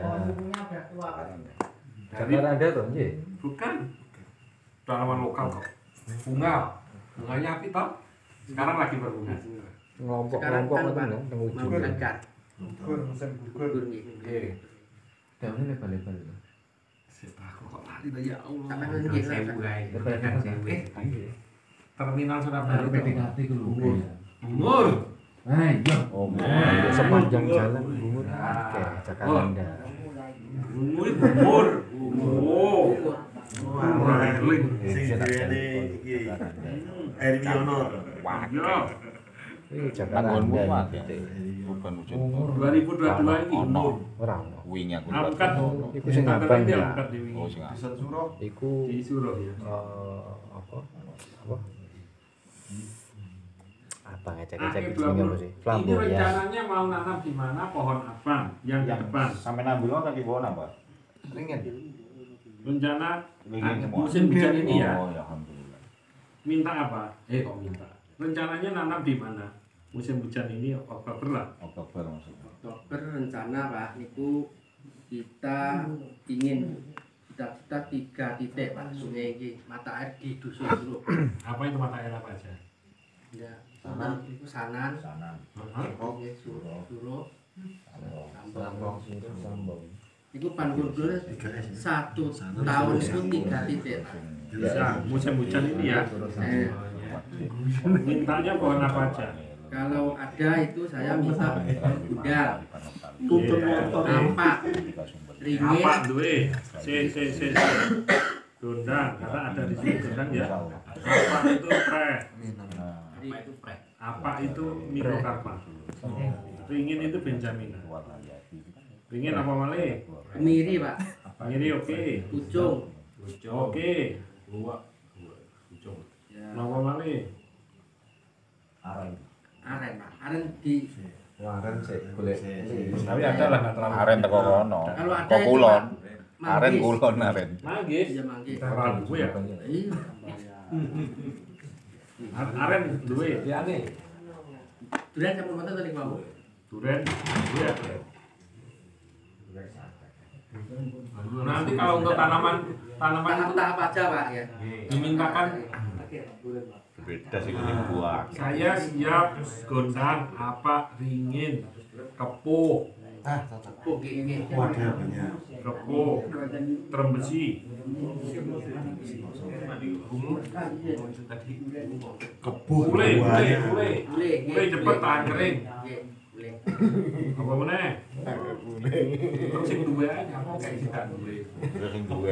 Jakaranda tuh, nggih. bukan tanaman lokal kok. Bunganya api toh? Sekarang lagi berbunga. Ngelompok-ngelompok ngoten lho, teng ujung. gugur musim gugur. Nggih. Daunnya lebar-lebar lho. Aku kok lali ya Allah. Lebar-lebar sih. Terminal Surabaya PDKT ku lho. Umur. Ayo. Oh, sepanjang jalan Bungur. Oke, Jakaranda. Umur. Sing duwene iki Erwiono. Ya. Wih, Jakaranda. Bukan ujian. 2022 ini umur. Ora ono. Wingi aku. Angkat. Iku sing abang Dia ya. angkat di wingi. Oh sing Dusun Suro. Iku Di Suro ya. apa? Apa ngecek-ngecek Akhir itu apa sih? Ini Flamboyan. rencananya mau nanam di mana pohon apa? Yang di depan. sampai ngambil kan di bawah apa? Rencana Ingin semua. musim hujan ini ya. Oh ya alhamdulillah. Minta apa? Kok minta? Rencananya nanam di mana? Musim hujan ini Oktober lah. Oktober maksudnya. Oktober rencana Pak niku kita ingin kita 3 titik Pak sungai ini mata air di dusun Suro. Apa itu mata air apa aja? Ya, Sanan itu Sanan, Heeh. Suro, Sambong, sambong. itu panggul-panggul 1 tahun itu 3 titik Pak. Bisa musim hujan ini ya. Eh, Mintanya pohon apa aja? kalau ada itu saya minta udang, Tutup motor. ampak, ringin, Apa duwe? C. Dondang, karena ada di sini dondang ya. Apa itu pre? Apa itu mikrokarpa? Ringin itu benjamina. Ringin apa malih? kemiri Pak, Ini oke. pucung, Oke. ya, Apa malih? aren Pak, aren di Kemarin sih golek. Tapi ada lah nggak terlalu. Aren teko kono. kalau ada Kok itu, kulon. Pak, Aren manggis. kulon aren. Manggis. Iya manggis. Terlalu ya. Iya. Aren duwe. Diane. Durian campur mata tadi mau. Duren. Duwe. Nanti kalau untuk tanaman itu Tahap-tahap aja Pak ya. dimintakan Beda sih ini buah. saya siap gondang apa ringin kepuh Oke. Wadah banyak. kepuh trembesi Kebu ule banyak. ule cepet tahan kering Boleh. apa meneh terus sing duwe ae apa kayak tidak duwe Terus sing duwe.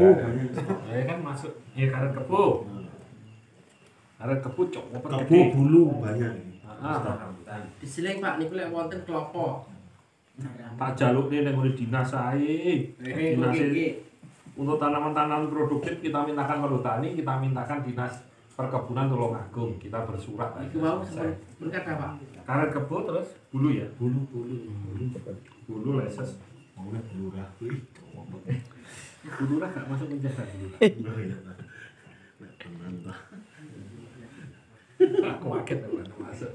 ya kan masuk ya karet kepuh karet kepuh cok Kebu bulu banyak. Disiling Pak niku lek wonten klopo. tak jaluk nih yang dinas ae dinas untuk tanaman-tanaman produktif kita mintakan perhutani, kita mintakan dinas perkebunan Tulungagung, kita bersurat. Iku mau pun kata Pak. Karet kebo terus bulu ya, bulu leses. Oleh bulu rapi. Bulu lah gak masuk penjara dulu. Aku kaget kalau masuk.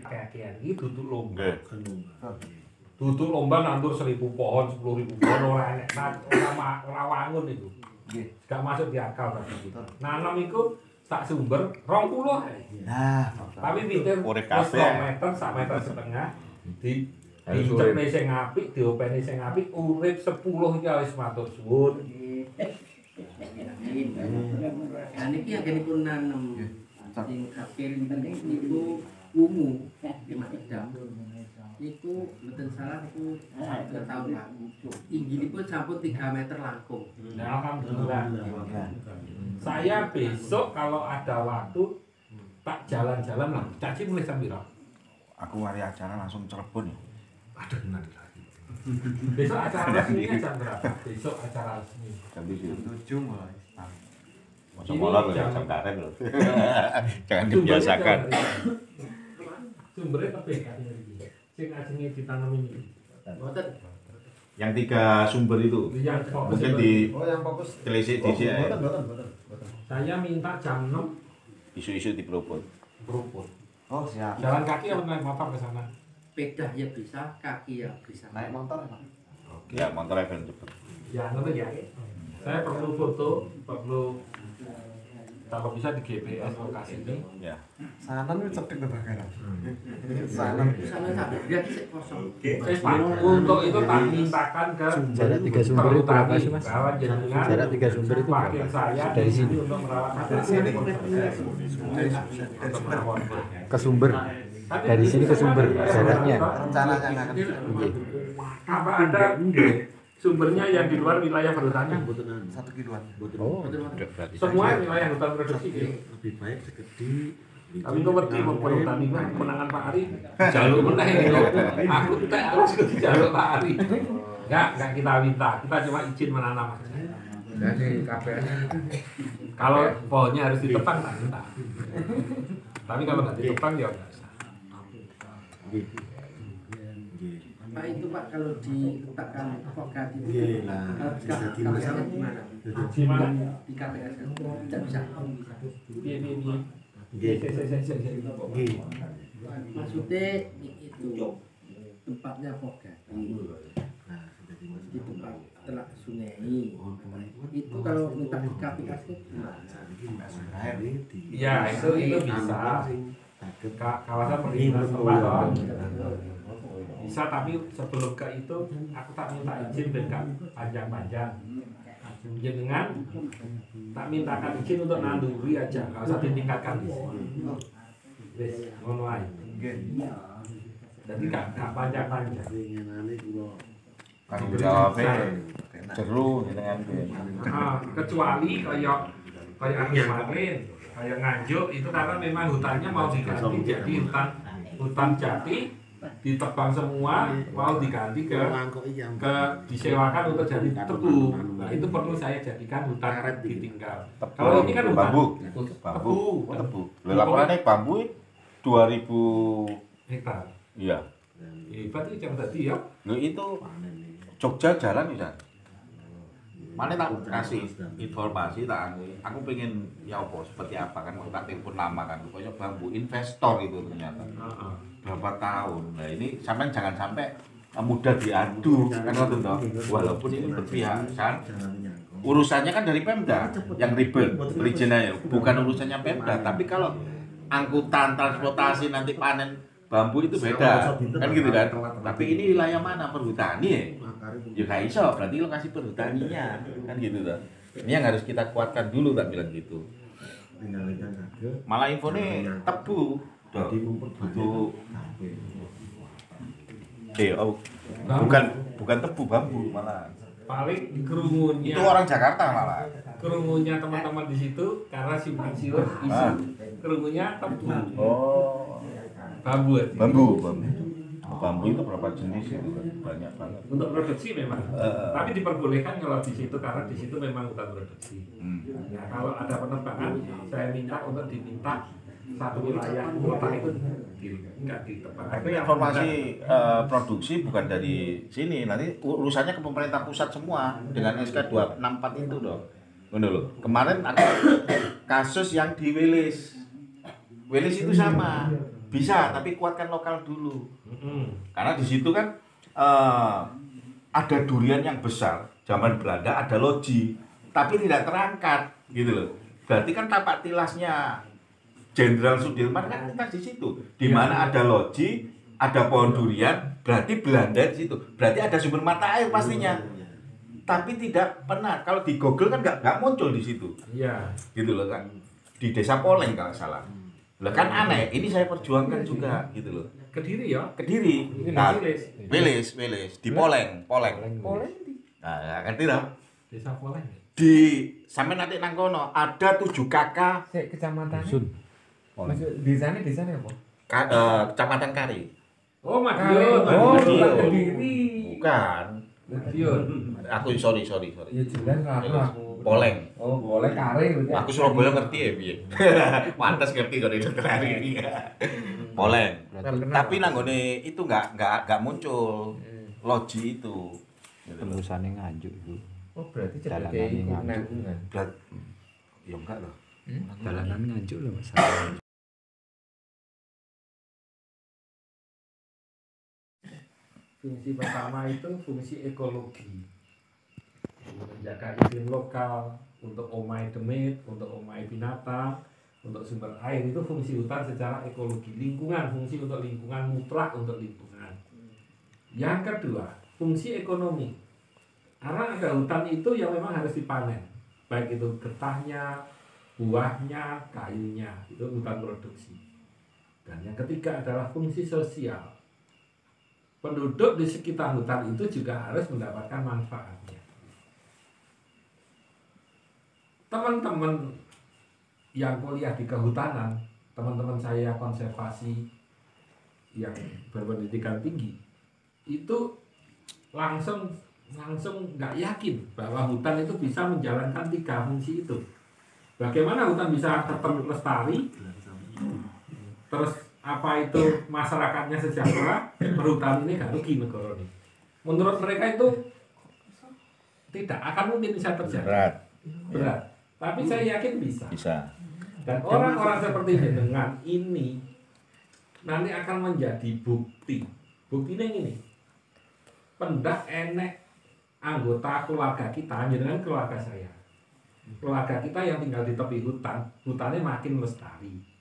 Kayak ini tutup lomba. Tutup lomba nandur 1.000 pohon, 10.000 pohon ora enek, ora wangun itu. Gak masuk di akal tadi. Nanam iku tak sumber 20 ae. Nah, Tapi pinter Urip wis kabeh. 2 meter, 1,5 meter di dicepne sing apik, diopeni sing apik, urip 10 iki wis matur suwun. Nah niki yang pun nanem. sing akhir penting niku ungu di Madam. Niku mboten salah niku 1 tahun Pak. Inggilipun sampun 3 meter langkung. Nah, alhamdulillah. Saya besok kalau ada waktu tak jalan-jalan lah. Caci mulai sambil Aku hari acara langsung Cirebon ya. Aduh, nanti lagi. Besok acara resminya jam berapa? Besok acara resmi. Jam 7 mulai. Masa molor ya jam karen loh. Jangan dibiasakan. Sumbernya tapi kan sing aslinya ditanam ini. Mboten. Yang 3 sumber itu Yang fokus mungkin itu. di yang fokus. telisik di sini ya. Saya minta jam 6 Isu-isu di Propon. berumput. Oh, siap. Jalan kaki atau naik motor ke sana? Pedah ya bisa, kaki ya bisa. Naik motor ya, Pak? Ya, motor event cepet. Ya, nanti ya. Saya perlu foto, perlu kalau bisa di GPS lokasi ini. Ya. Sana nih cepet kebakaran. Sana sampai dia sik kosong. Pak, untuk itu tak mintakan ke Jarak 3 sumber itu berapa sih, Mas? Bahwa jenengan Jarak 3 sumber itu pakai berapa? saya Dari sini untuk merawat Dari sini. untuk merawat. ke sumber. Dari sini ke sumber jaraknya. Rencananya akan Nggih. Apa ada sumbernya yang di luar wilayah perhutani? 1 kiloan. Oh, Semua wilayah hutan produksi. Lebih baik segede. Tapi itu ngerti mau perhutani kan kemenangan Pak Ari. Jaluk meneh gitu. Aku tak harus jaluk Pak Ari. Enggak kita minta. Kita cuma izin menanam aja. Jadi KPN Kalau pohonnya harus ditebang tak minta. Tapi kalau nggak ditebang ya nggak usah. Pak itu Pak kalau diletakkan pokat itu Nggih, lah, KPS bisa -nya di mana? Gimana? Di KPS kan tidak bisa. Ini. Nggih. Nggih. Maksudnya itu tempatnya pokat. Nah, sudah dimasuk. Di tempat telak sungai. Itu kalau minta di KPS itu gimana? Ya itu bisa. Kawasan perlindungan tempat bisa, tapi sebelum ke itu aku tak minta izin ben gak panjang-panjang. Jenengan tak mintakan izin untuk nanduri aja, nggak usah ditingkatkan di sini. Wis ngono ae. Jadi gak panjang-panjang. Pengenane kula Tanggung jawabnya jeru dengan Kecuali kayak aku kemarin kayak Nganjuk itu karena memang hutannya mau diganti jadi hutan jati ditebang semua, mau diganti ke disewakan untuk jadi tebu. Nah itu perlu saya jadikan hutan ditinggal. Kalau ini kan hutan bambu. Laporannya bambu 2000 hektar. Iya. Hebat itu yang tadi ya. Loh itu Jogja jalan bisa. Mana tak kasih informasi tak aku pengen ya apa seperti apa kan, mau tak telepon lama kan, pokoknya bambu investor itu ternyata berapa tahun. Nah ini sampai jangan sampai mudah diadu kan waktu itu, walaupun ini berpihak kan urusannya kan dari Pemda yang ribet perizinannya, bukan urusannya Pemda. Tapi kalau angkutan transportasi nanti panen bambu itu beda kan gitu kan. Tapi ini wilayah mana, perhutani ya? Ya gak iso, berarti lo kasih perhutaninya kan gitu tuh. Ini yang harus kita kuatkan dulu tak bilang gitu. Malah infonya tebu butuh bukan tebu, bambu malah. Paling kerungunya Itu orang Jakarta malah. Kerungunya teman-teman di situ karena simpang siur isu. Kerungunya tebu. Oh. Bambu. Bambu itu berapa jenis itu kan? Banyak banget. Untuk produksi memang. Tapi diperbolehkan kalau di situ karena di situ memang hutan produksi. Nah, kalau ada penebangan, saya minta untuk diminta satu wilayah kota itu nggak ditebang. Tapi informasi produksi bukan dari sini, nanti urusannya ke pemerintah pusat semua dengan SK 264 itu dong. Benar loh. Kemarin ada kasus yang di Wilis. Wilis itu sama. Bisa, tapi kuatkan lokal dulu. Karena di situ kan ada durian yang besar. Zaman Belanda ada loji, tapi tidak terangkat, gitu loh. Berarti kan tapak tilasnya Jenderal Sudirman kan kita di situ. Di mana ada loji, ada pohon durian, berarti Belanda di situ. Berarti ada sumber mata air pastinya. Tapi tidak pernah. Kalau di Google kan nggak muncul di situ. Iya. Gitu loh kan. Di Desa Poleng kalau salah. Lah kan aneh, ini saya perjuangkan juga gitu loh. Kediri ya. Kediri. Ini Nah, Wilis. Wilis di Poleng. Nah, ngerti dong? Desa Poleng. Di sampai nanti nang kono ada 7 kakak Sik kecamatan. Poleng. Desane apa? Kecamatan Kari. Oh, Madiun. Oh, Madiun. Kediri. Bukan. Madiun. Aku sorry. Ya jelas lah aku. Poleng. Oh, boleh kare. Aku Surabaya ngerti ya piye. Pantes ngerti kok itu hari ini. Poleng. Tapi nanggone itu enggak muncul loji itu. Tembusane Nganjuk itu. Oh, berarti Dalanan cedeke iku Nganjuk. nanggungan. Ya enggak loh. Dalanan Nganjuk lho Mas. Fungsi pertama itu fungsi ekologi. Menjaga iklim lokal untuk omai demit, untuk omai binatang, untuk sumber air itu fungsi hutan secara ekologi. Lingkungan, fungsi untuk lingkungan mutlak untuk lingkungan. Yang kedua, fungsi ekonomi. Karena ada hutan itu yang memang harus dipanen, baik itu getahnya, buahnya, kayunya, itu hutan produksi. Dan yang ketiga adalah fungsi sosial. Penduduk di sekitar hutan itu juga harus mendapatkan manfaatnya. Teman-teman yang kuliah di kehutanan, teman-teman saya konservasi yang berpendidikan tinggi, itu langsung nggak yakin bahwa hutan itu bisa menjalankan 3 fungsi itu. Bagaimana hutan bisa tetap lestari, terus apa itu masyarakatnya sejahtera, perhutani ini gak rugi negara ini. Menurut mereka itu tidak akan mungkin bisa terjadi. Berat. Tapi saya yakin bisa. Dan orang-orang seperti jenengan ini nanti akan menjadi bukti. Buktinya ini. Pendak enek anggota keluarga kita, jenengan keluarga saya. Keluarga kita yang tinggal di tepi hutan, hutannya makin lestari.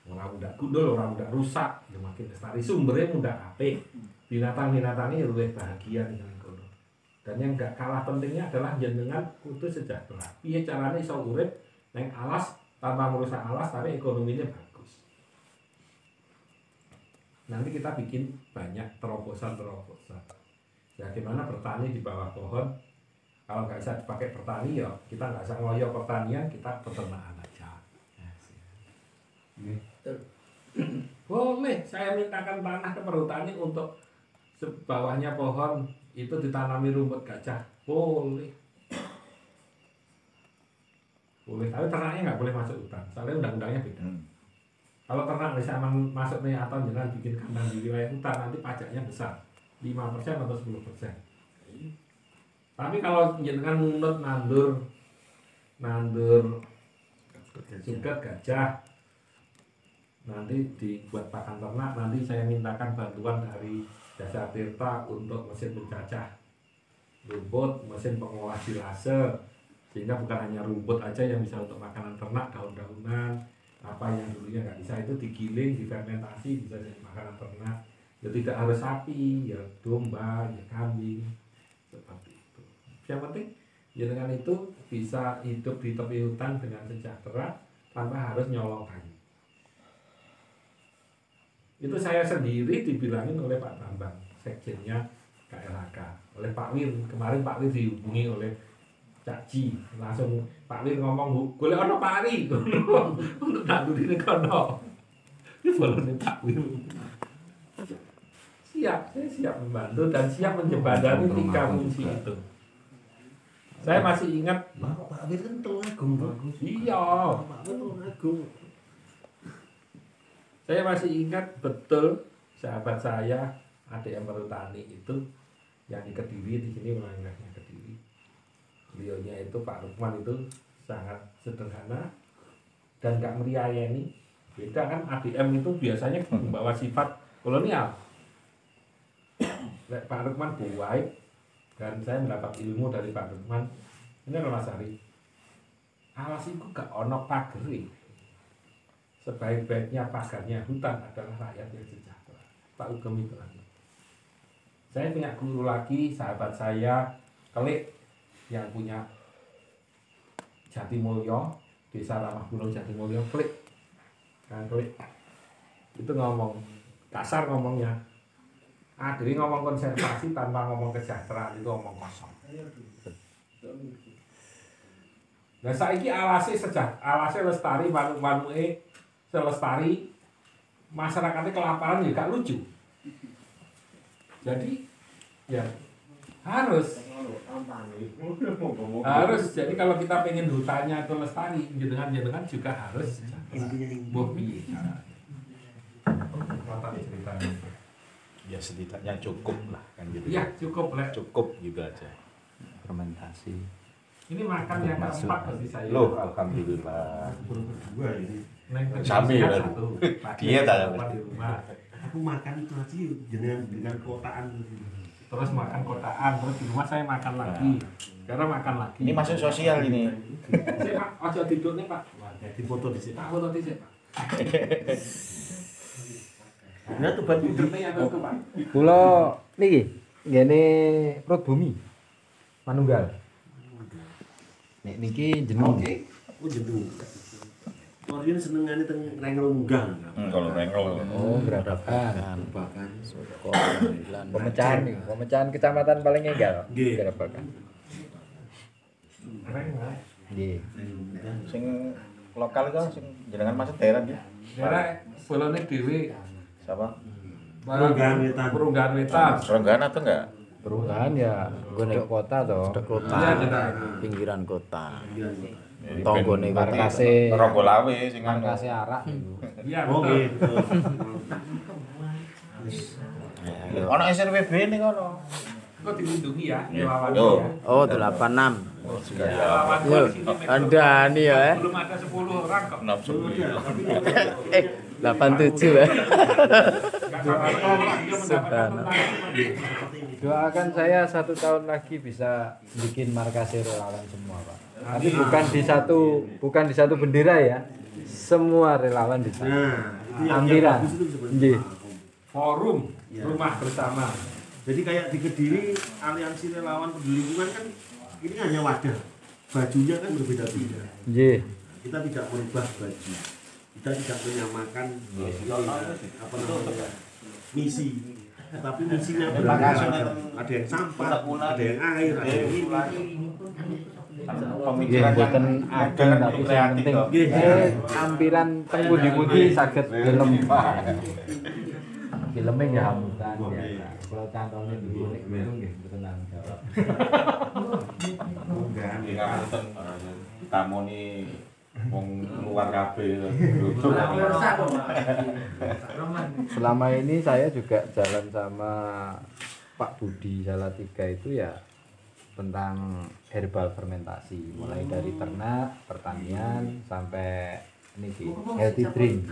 Orang udah gundul, orang udah rusak, ya makin lestari. Sumbernya mudah apik. Binatang-binatangnya lebih bahagia dengan kono. Dan yang gak kalah pentingnya adalah jenengan kudu sejahtera. Piye caranya iso urip neng alas tanpa merusak alas tapi ekonominya bagus. Nanti kita bikin banyak terobosan-terobosan. Ya gimana bertani di bawah pohon. Kalau nggak bisa dipakai pertani ya kita nggak usah ngoyo pertanian, kita peternakan aja. Boleh, saya mintakan tanah ke perhutani untuk sebawahnya pohon itu ditanami rumput gajah. Boleh. Boleh, tapi ternaknya nggak boleh masuk hutan. Soalnya undang-undangnya beda. Kalau ternak bisa masuk nih atau jangan bikin kandang di wilayah hutan, nanti pajaknya besar. 5% atau 10%. Tapi kalau jangan munut nandur suket gajah, nanti dibuat pakan ternak, nanti saya mintakan bantuan dari Jasa Tirta untuk mesin pencacah rumput, mesin pengolah silase, sehingga bukan hanya rumput aja yang bisa untuk makanan ternak, daun-daunan, apa yang dulunya nggak bisa itu digiling, difermentasi bisa jadi makanan ternak. Ya tidak harus sapi, ya domba, ya kambing, seperti itu. Yang penting ya dengan itu bisa hidup di tepi hutan dengan sejahtera tanpa harus nyolong kayu. Itu saya sendiri dibilangin oleh Pak Bambang, sekjennya KLHK, oleh Pak Wir. Kemarin Pak Wir dihubungi oleh Cak Ji, langsung Pak Wir ngomong, golek ono pari untuk nanduri kono. Ini boleh Pak Wir. Siap, saya siap membantu dan siap menjembatani 3 fungsi itu. Saya masih ingat Pak Wir kan Tulungagung, Pak. Iya. Pak Wir Tulungagung. Saya masih ingat betul sahabat saya, adik yang perhutani itu yang di Kediri, di sini wilayahnya Kediri. Beliaunya itu Pak Rukman itu sangat sederhana dan gak meriayani. Beda kan ADM itu biasanya membawa sifat kolonial. Pak Rukman baik dan saya mendapat ilmu dari Pak Rukman. Ini Mas Ari. Alas itu gak ono pageri. Sebaik-baiknya pagarnya hutan adalah rakyat yang sejahtera. Pak Ugem itu lagi. Saya punya guru lagi, sahabat saya Kelik yang punya Jatimulyo Desa Ramah Gunung Jatimulyo klik. Kan klik. Itu ngomong kasar ngomongnya. Jadi ngomong konservasi tanpa ngomong kesejahteraan itu ngomong kosong. Nah saiki alase lestari manuk-manuke selestari masyarakatnya kelaparan ya gak lucu. Jadi ya harus jadi kalau kita pengen hutannya itu lestari jenengan juga harus bobi ceritanya. Ya setidaknya cukup lah kan gitu. Ya cukup lah. Cukup gitu aja. Fermentasi. Ini makan yang keempat bagi saya. Loh, alhamdulillah. Kedua ini. Sami ya. Diet aja. Aku makan itu aja dengan kotaan. Terus makan kotaan, terus di rumah saya makan lagi. Karena makan lagi. Ini masuk sosial ini. Sik Pak, ojo tidurnya Pak. Di foto di sini. Pak foto di sini Pak. Nah tuh batu Tidurnya yang itu Pak. Kula niki ngene perut bumi. Manunggal. Nek niki jeneng. Oh jeneng. Orion senengane teng rengel munggang. Kalau rengel. Oh, Gerabakan. Bahkan Pemecahan kecamatan paling enggal. Nggih. Gerabakan. Nggih. Sing lokal itu sing jenengan masuk daerah ya. Daerah Bolone dhewe. Siapa? Perunggahan Wetan. Perunggahan Wetan. Perenggan atau enggak? Perubahan ya gue naik kota toh. Iya, Jenderal. Pinggiran kota. Jadi Tonggone ben- markase Ronggolawe sing anu. markase arak niku. Iya, Oh betul. gitu. Ono SRWB ning kono. Kok dilindungi ya, Iya. relawan Yo. ya. Oh, 86. Relawan Yo, di sini memang Anda nih ya. belum ada 10 orang kok. 87 ya. Enggak salah orang dia mendapatkan Subhanallah. tentang. Doakan saya 1 tahun lagi bisa bikin markase relawan semua, Pak. Tapi bukan di satu bendera ya. Semua relawan di sana. Nah, itu yang Ambilan. bagus itu sebenarnya. Nggih. Forum Ya. rumah bersama. Jadi kayak di Kediri aliansi relawan peduli lingkungan kan ini hanya wadah. Bajunya kan berbeda-beda. Nggih. Kita tidak merubah baju. Kita tidak menyamakan apa namanya misi. Tapi misinya berbeda. Ada yang sampah, ada yang air, ada yang ini. Nggih, mboten ageng tapi sing penting ampiran teng pundi-pundi saged film. Filmnya ya hamutan ya. Kalau cantolnya dulu nek melu nggih mboten nanggung jawab. Tamoni wong luar kabeh. Selama ini saya juga jalan sama Pak Budi Salatiga itu ya tentang herbal fermentasi, mulai dari ternak, pertanian sampai niki healthy drink.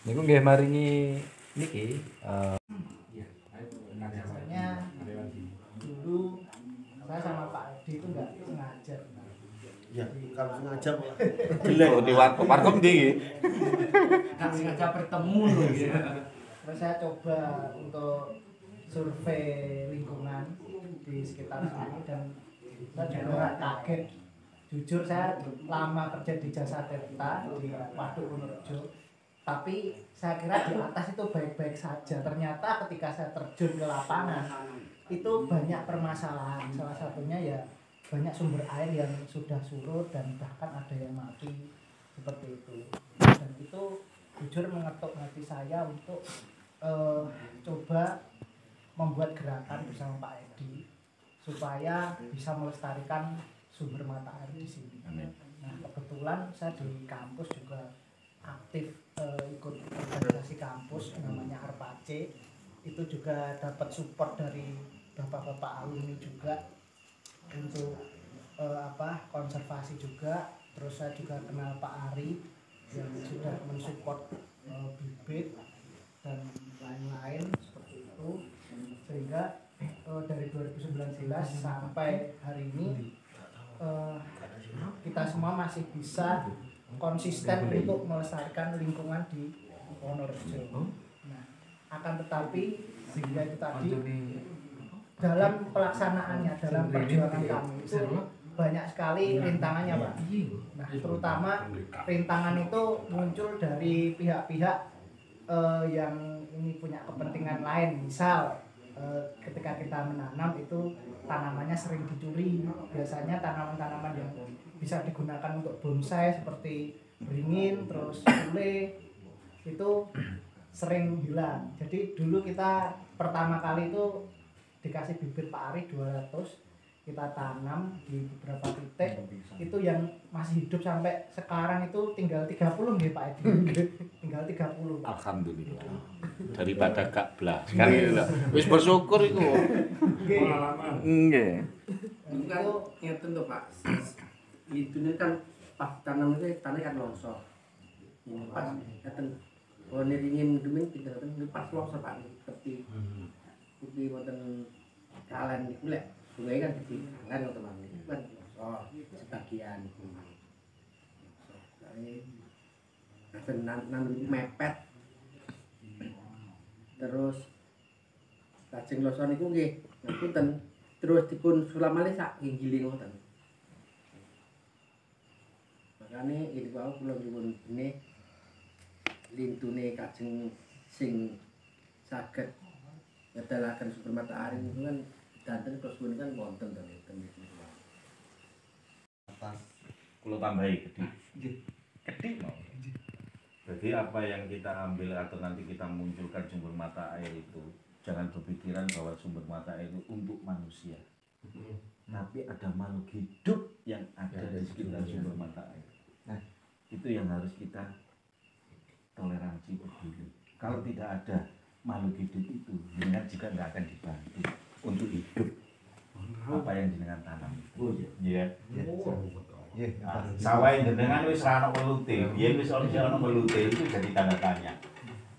Niku nggih maringi niki Biasanya dulu saya sama Pak Edi itu nggak sengaja. Ya, kalau sengaja Jelek di warkop ndi? Nggak sengaja bertemu loh. Terus saya coba untuk survei lingkungan di sekitar sini dan saya juga kaget. Jujur saya lama kerja di Jasa Tirta di Waduk Wonorejo, tapi saya kira di atas itu baik-baik saja. Ternyata ketika saya terjun ke lapangan itu banyak permasalahan. Salah satunya ya banyak sumber air yang sudah surut dan bahkan ada yang mati seperti itu. Dan itu jujur mengetuk hati saya untuk coba membuat gerakan bersama Pak Edi supaya bisa melestarikan sumber mata air di sini. Nah, kebetulan saya di kampus juga aktif ikut organisasi kampus namanya ARPACE. Itu juga dapat support dari bapak-bapak alumni juga untuk konservasi juga. Terus saya juga kenal Pak Ari yang sudah mensupport bibit dan lain-lain seperti itu, sehingga dari 2019 sampai hari ini kita semua masih bisa konsisten untuk melestarikan lingkungan di Wonorejo. Nah, akan tetapi sehingga itu tadi dalam pelaksanaannya, dalam perjuangan kami itu banyak sekali rintangannya Pak. Nah terutama rintangan itu muncul dari pihak-pihak yang ini punya kepentingan lain. Misal ketika kita menanam itu tanamannya sering dicuri. Biasanya tanaman-tanaman yang bisa digunakan untuk bonsai seperti beringin, terus ule itu sering hilang. Jadi dulu kita pertama kali itu dikasih bibit Pak Ari 200, kita tanam di beberapa titik, itu yang masih hidup sampai sekarang itu tinggal 30 nggih Pak Edi. Tinggal 30. Alhamdulillah. Daripada gak blas. Kan gitu lho. Wis bersyukur iku. Nggih. Nggih. Itu kan ngeten to Pak. Itu kan pas tanam itu tanah kan longsor. Ini pas ngeten. Oh ingin demen tidak pas longsor Pak. Seperti kuwi wonten kalen niku lek sungai kan gede kan teman kan longsor sebagian iku. Soale nanam mepet. Terus lajeng longsor niku nggih ngapunten terus dipun sulamale sak nggili ngoten. Makane iki wae kula nyuwun benih lintune kajeng sing saged ngedalaken sumber mata air itu kan danten kesuwun kan wonten to niku. Atas kula tambahi Gede. Gede mau. Jadi apa yang kita ambil atau nanti kita munculkan sumber mata air itu jangan berpikiran bahwa sumber mata air itu untuk manusia. Tapi ada makhluk hidup yang ada di sekitar sumber mata air. Nah, itu yang harus kita toleransi peduli. Kalau tidak ada makhluk hidup itu, jenengan juga nggak akan dibantu untuk hidup apa yang jenengan tanam itu. Iya. Sawah jenengan wis ra ono welute, biyen wis ono welute itu jadi tanda tanya.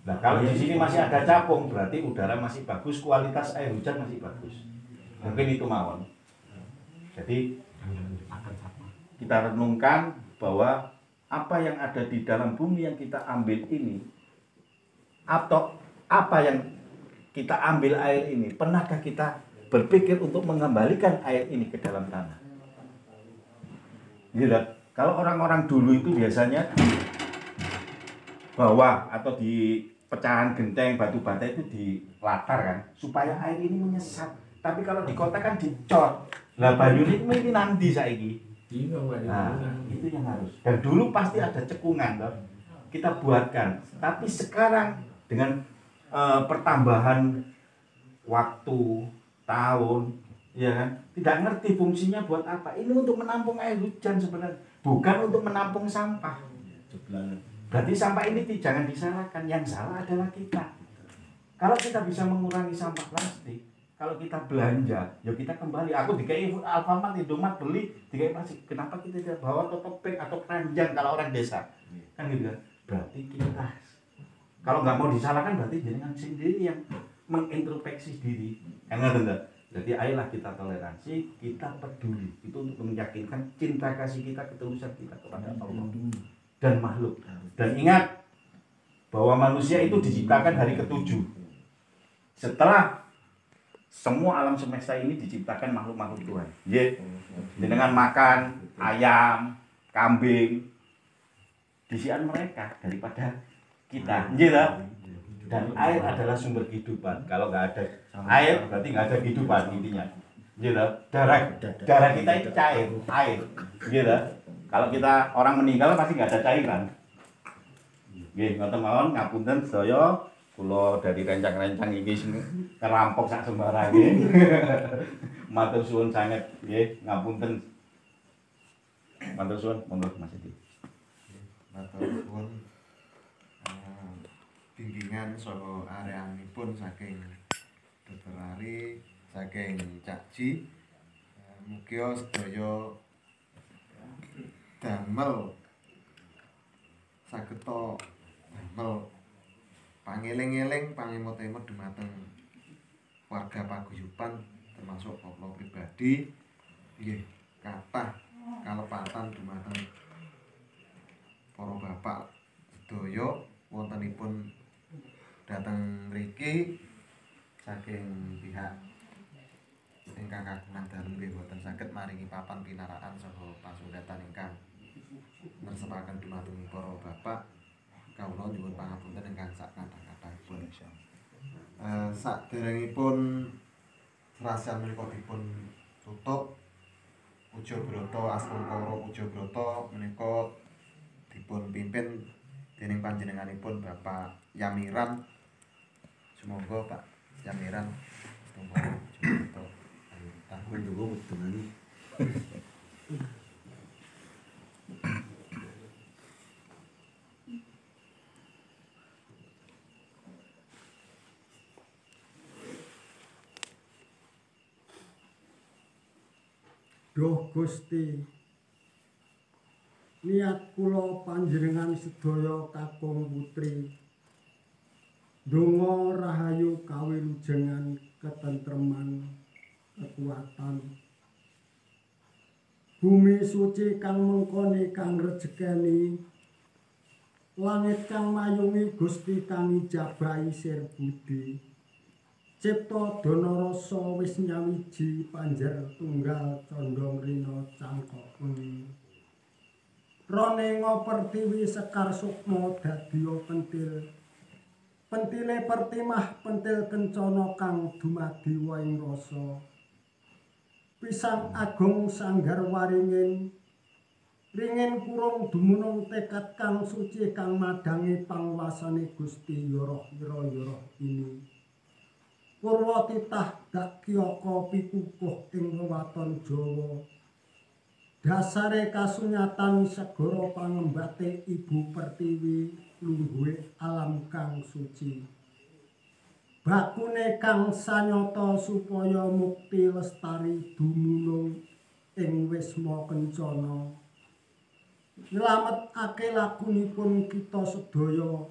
Nah, kalau di sini masih ada capung, berarti udara masih bagus, kualitas air hujan masih bagus. Mungkin itu mawon. Jadi kita renungkan bahwa apa yang ada di dalam bumi yang kita ambil ini atau apa yang kita ambil air ini, pernahkah kita berpikir untuk mengembalikan air ini ke dalam tanah? Gitu. Kalau orang-orang dulu itu biasanya bawah atau di pecahan genteng batu bata itu dilatar kan supaya air ini menyesat. Tapi kalau di kota kan dicor. Lah banyu ini nanti saiki. Nah, itu yang harus. Dan dulu pasti ada cekungan toh. Kita buatkan. Tapi sekarang dengan pertambahan waktu, tahun, ya kan? Tidak ngerti fungsinya buat apa. Ini untuk menampung air hujan sebenarnya, bukan untuk menampung sampah. Berarti sampah ini jangan disalahkan. Yang salah adalah kita. Kalau kita bisa mengurangi sampah plastik, kalau kita belanja, ya kita kembali. Aku dikai Alfamart, Indomaret beli, dikai plastik. Kenapa kita tidak bawa tote bag atau keranjang kalau orang desa? Kan gitu kan? Berarti kita. Kalau nggak mau disalahkan, berarti jenengan sendiri yang mengintrospeksi diri. Kan nggak benar? Jadi ayolah kita toleransi, kita peduli. Itu untuk meyakinkan cinta kasih kita, ketulusan kita kepada Allah dan makhluk. Dan ingat bahwa manusia itu diciptakan hari ke-7. Setelah semua alam semesta ini diciptakan makhluk-makhluk Tuhan. Dengan makan ayam, kambing, disian mereka daripada kita. Dan air adalah sumber kehidupan. Kalau nggak ada air, berarti nggak ada kehidupan intinya. Darah kita itu cair, air. Kalau kita orang meninggal pasti nggak ada cairan. Ngoten mawon, ngapunten sedaya, kula dari rencang-rencang iki ngerampok sak sembarang nggih. Matur suwun sanget nggih, ngapunten. Matur suwun, monggo Mas Edi. Matur suwun. Bimbingan saka areanipun saking Dr. Ari, saking Cak Ji. Mugia sedaya damel sageta damel pangeling-eling pangemot-emot dumateng warga paguyuban termasuk kula pribadi nggih kathah kalepatan dumateng para bapak sedaya wontenipun dateng mriki saking pihak ingkang kagungan dalem nggih boten saged maringi papan pinaraan saha pasundhatan ingkang nersepaken dumateng para bapak. Kawula nyuwun pangapunten ingkang sak kathah-kathahipun. Saderengipun serasian menika dipun tutup, Puja Brata Asmangkara Puja Brata menika dipun pimpin dening panjenenganipun Bapak Yamiran. Semoga Pak Yamiran Asmangkara Puja Brata Takon juga dengan Duh Gusti, niat kula panjenengan sedaya kakung putri, ndonga rahayu kawilujengan ketentreman kekuatan. Bumi suci kang mengkoni kang rejekeni, langit kang mayungi Gusti kang ijabahi sir budi. Cipta dana rasa wis nyawiji panjer tunggal condong rina cangkok wengi. Ronenga pertiwi sekar sukma dadya pentil. Pentile pertimah pentil kencana kang dumadi waing rasa. Pisang agung sanggar waringin. Ringin kurung dumunung tekad kang suci kang madangi pangwasane Gusti yoroh-yoroh ini. Purwa titah dakyaka pikukuh ing wewaton Jawa. Dasare kasunyatan segara pangembate Ibu Pertiwi lungguhe alam kang suci. Bakune kang sanyata supaya mukti lestari dumunung ing wisma kencana. Nyelametake lakunipun kita sedaya.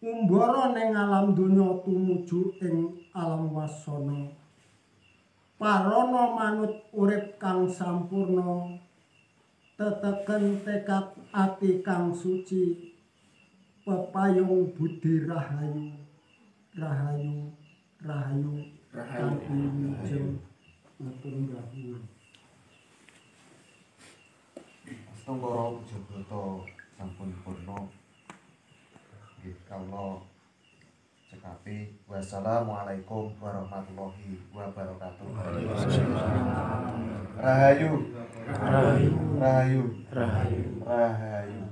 Umbara ning alam donya tumuju ing alam wasana. Parana manut urip kang sampurna. Teteken tekad ati kang suci. Pepayung budi rahayu. Rahayu, rahayu, kang wilujeng matur nuwun. Asmangkara Puja Brata sampun purna. Kawula cekapi wassalamualaikum warahmatullahi wabarakatuh. Rahayu, rahayu, rahayu, rahayu, rahayu.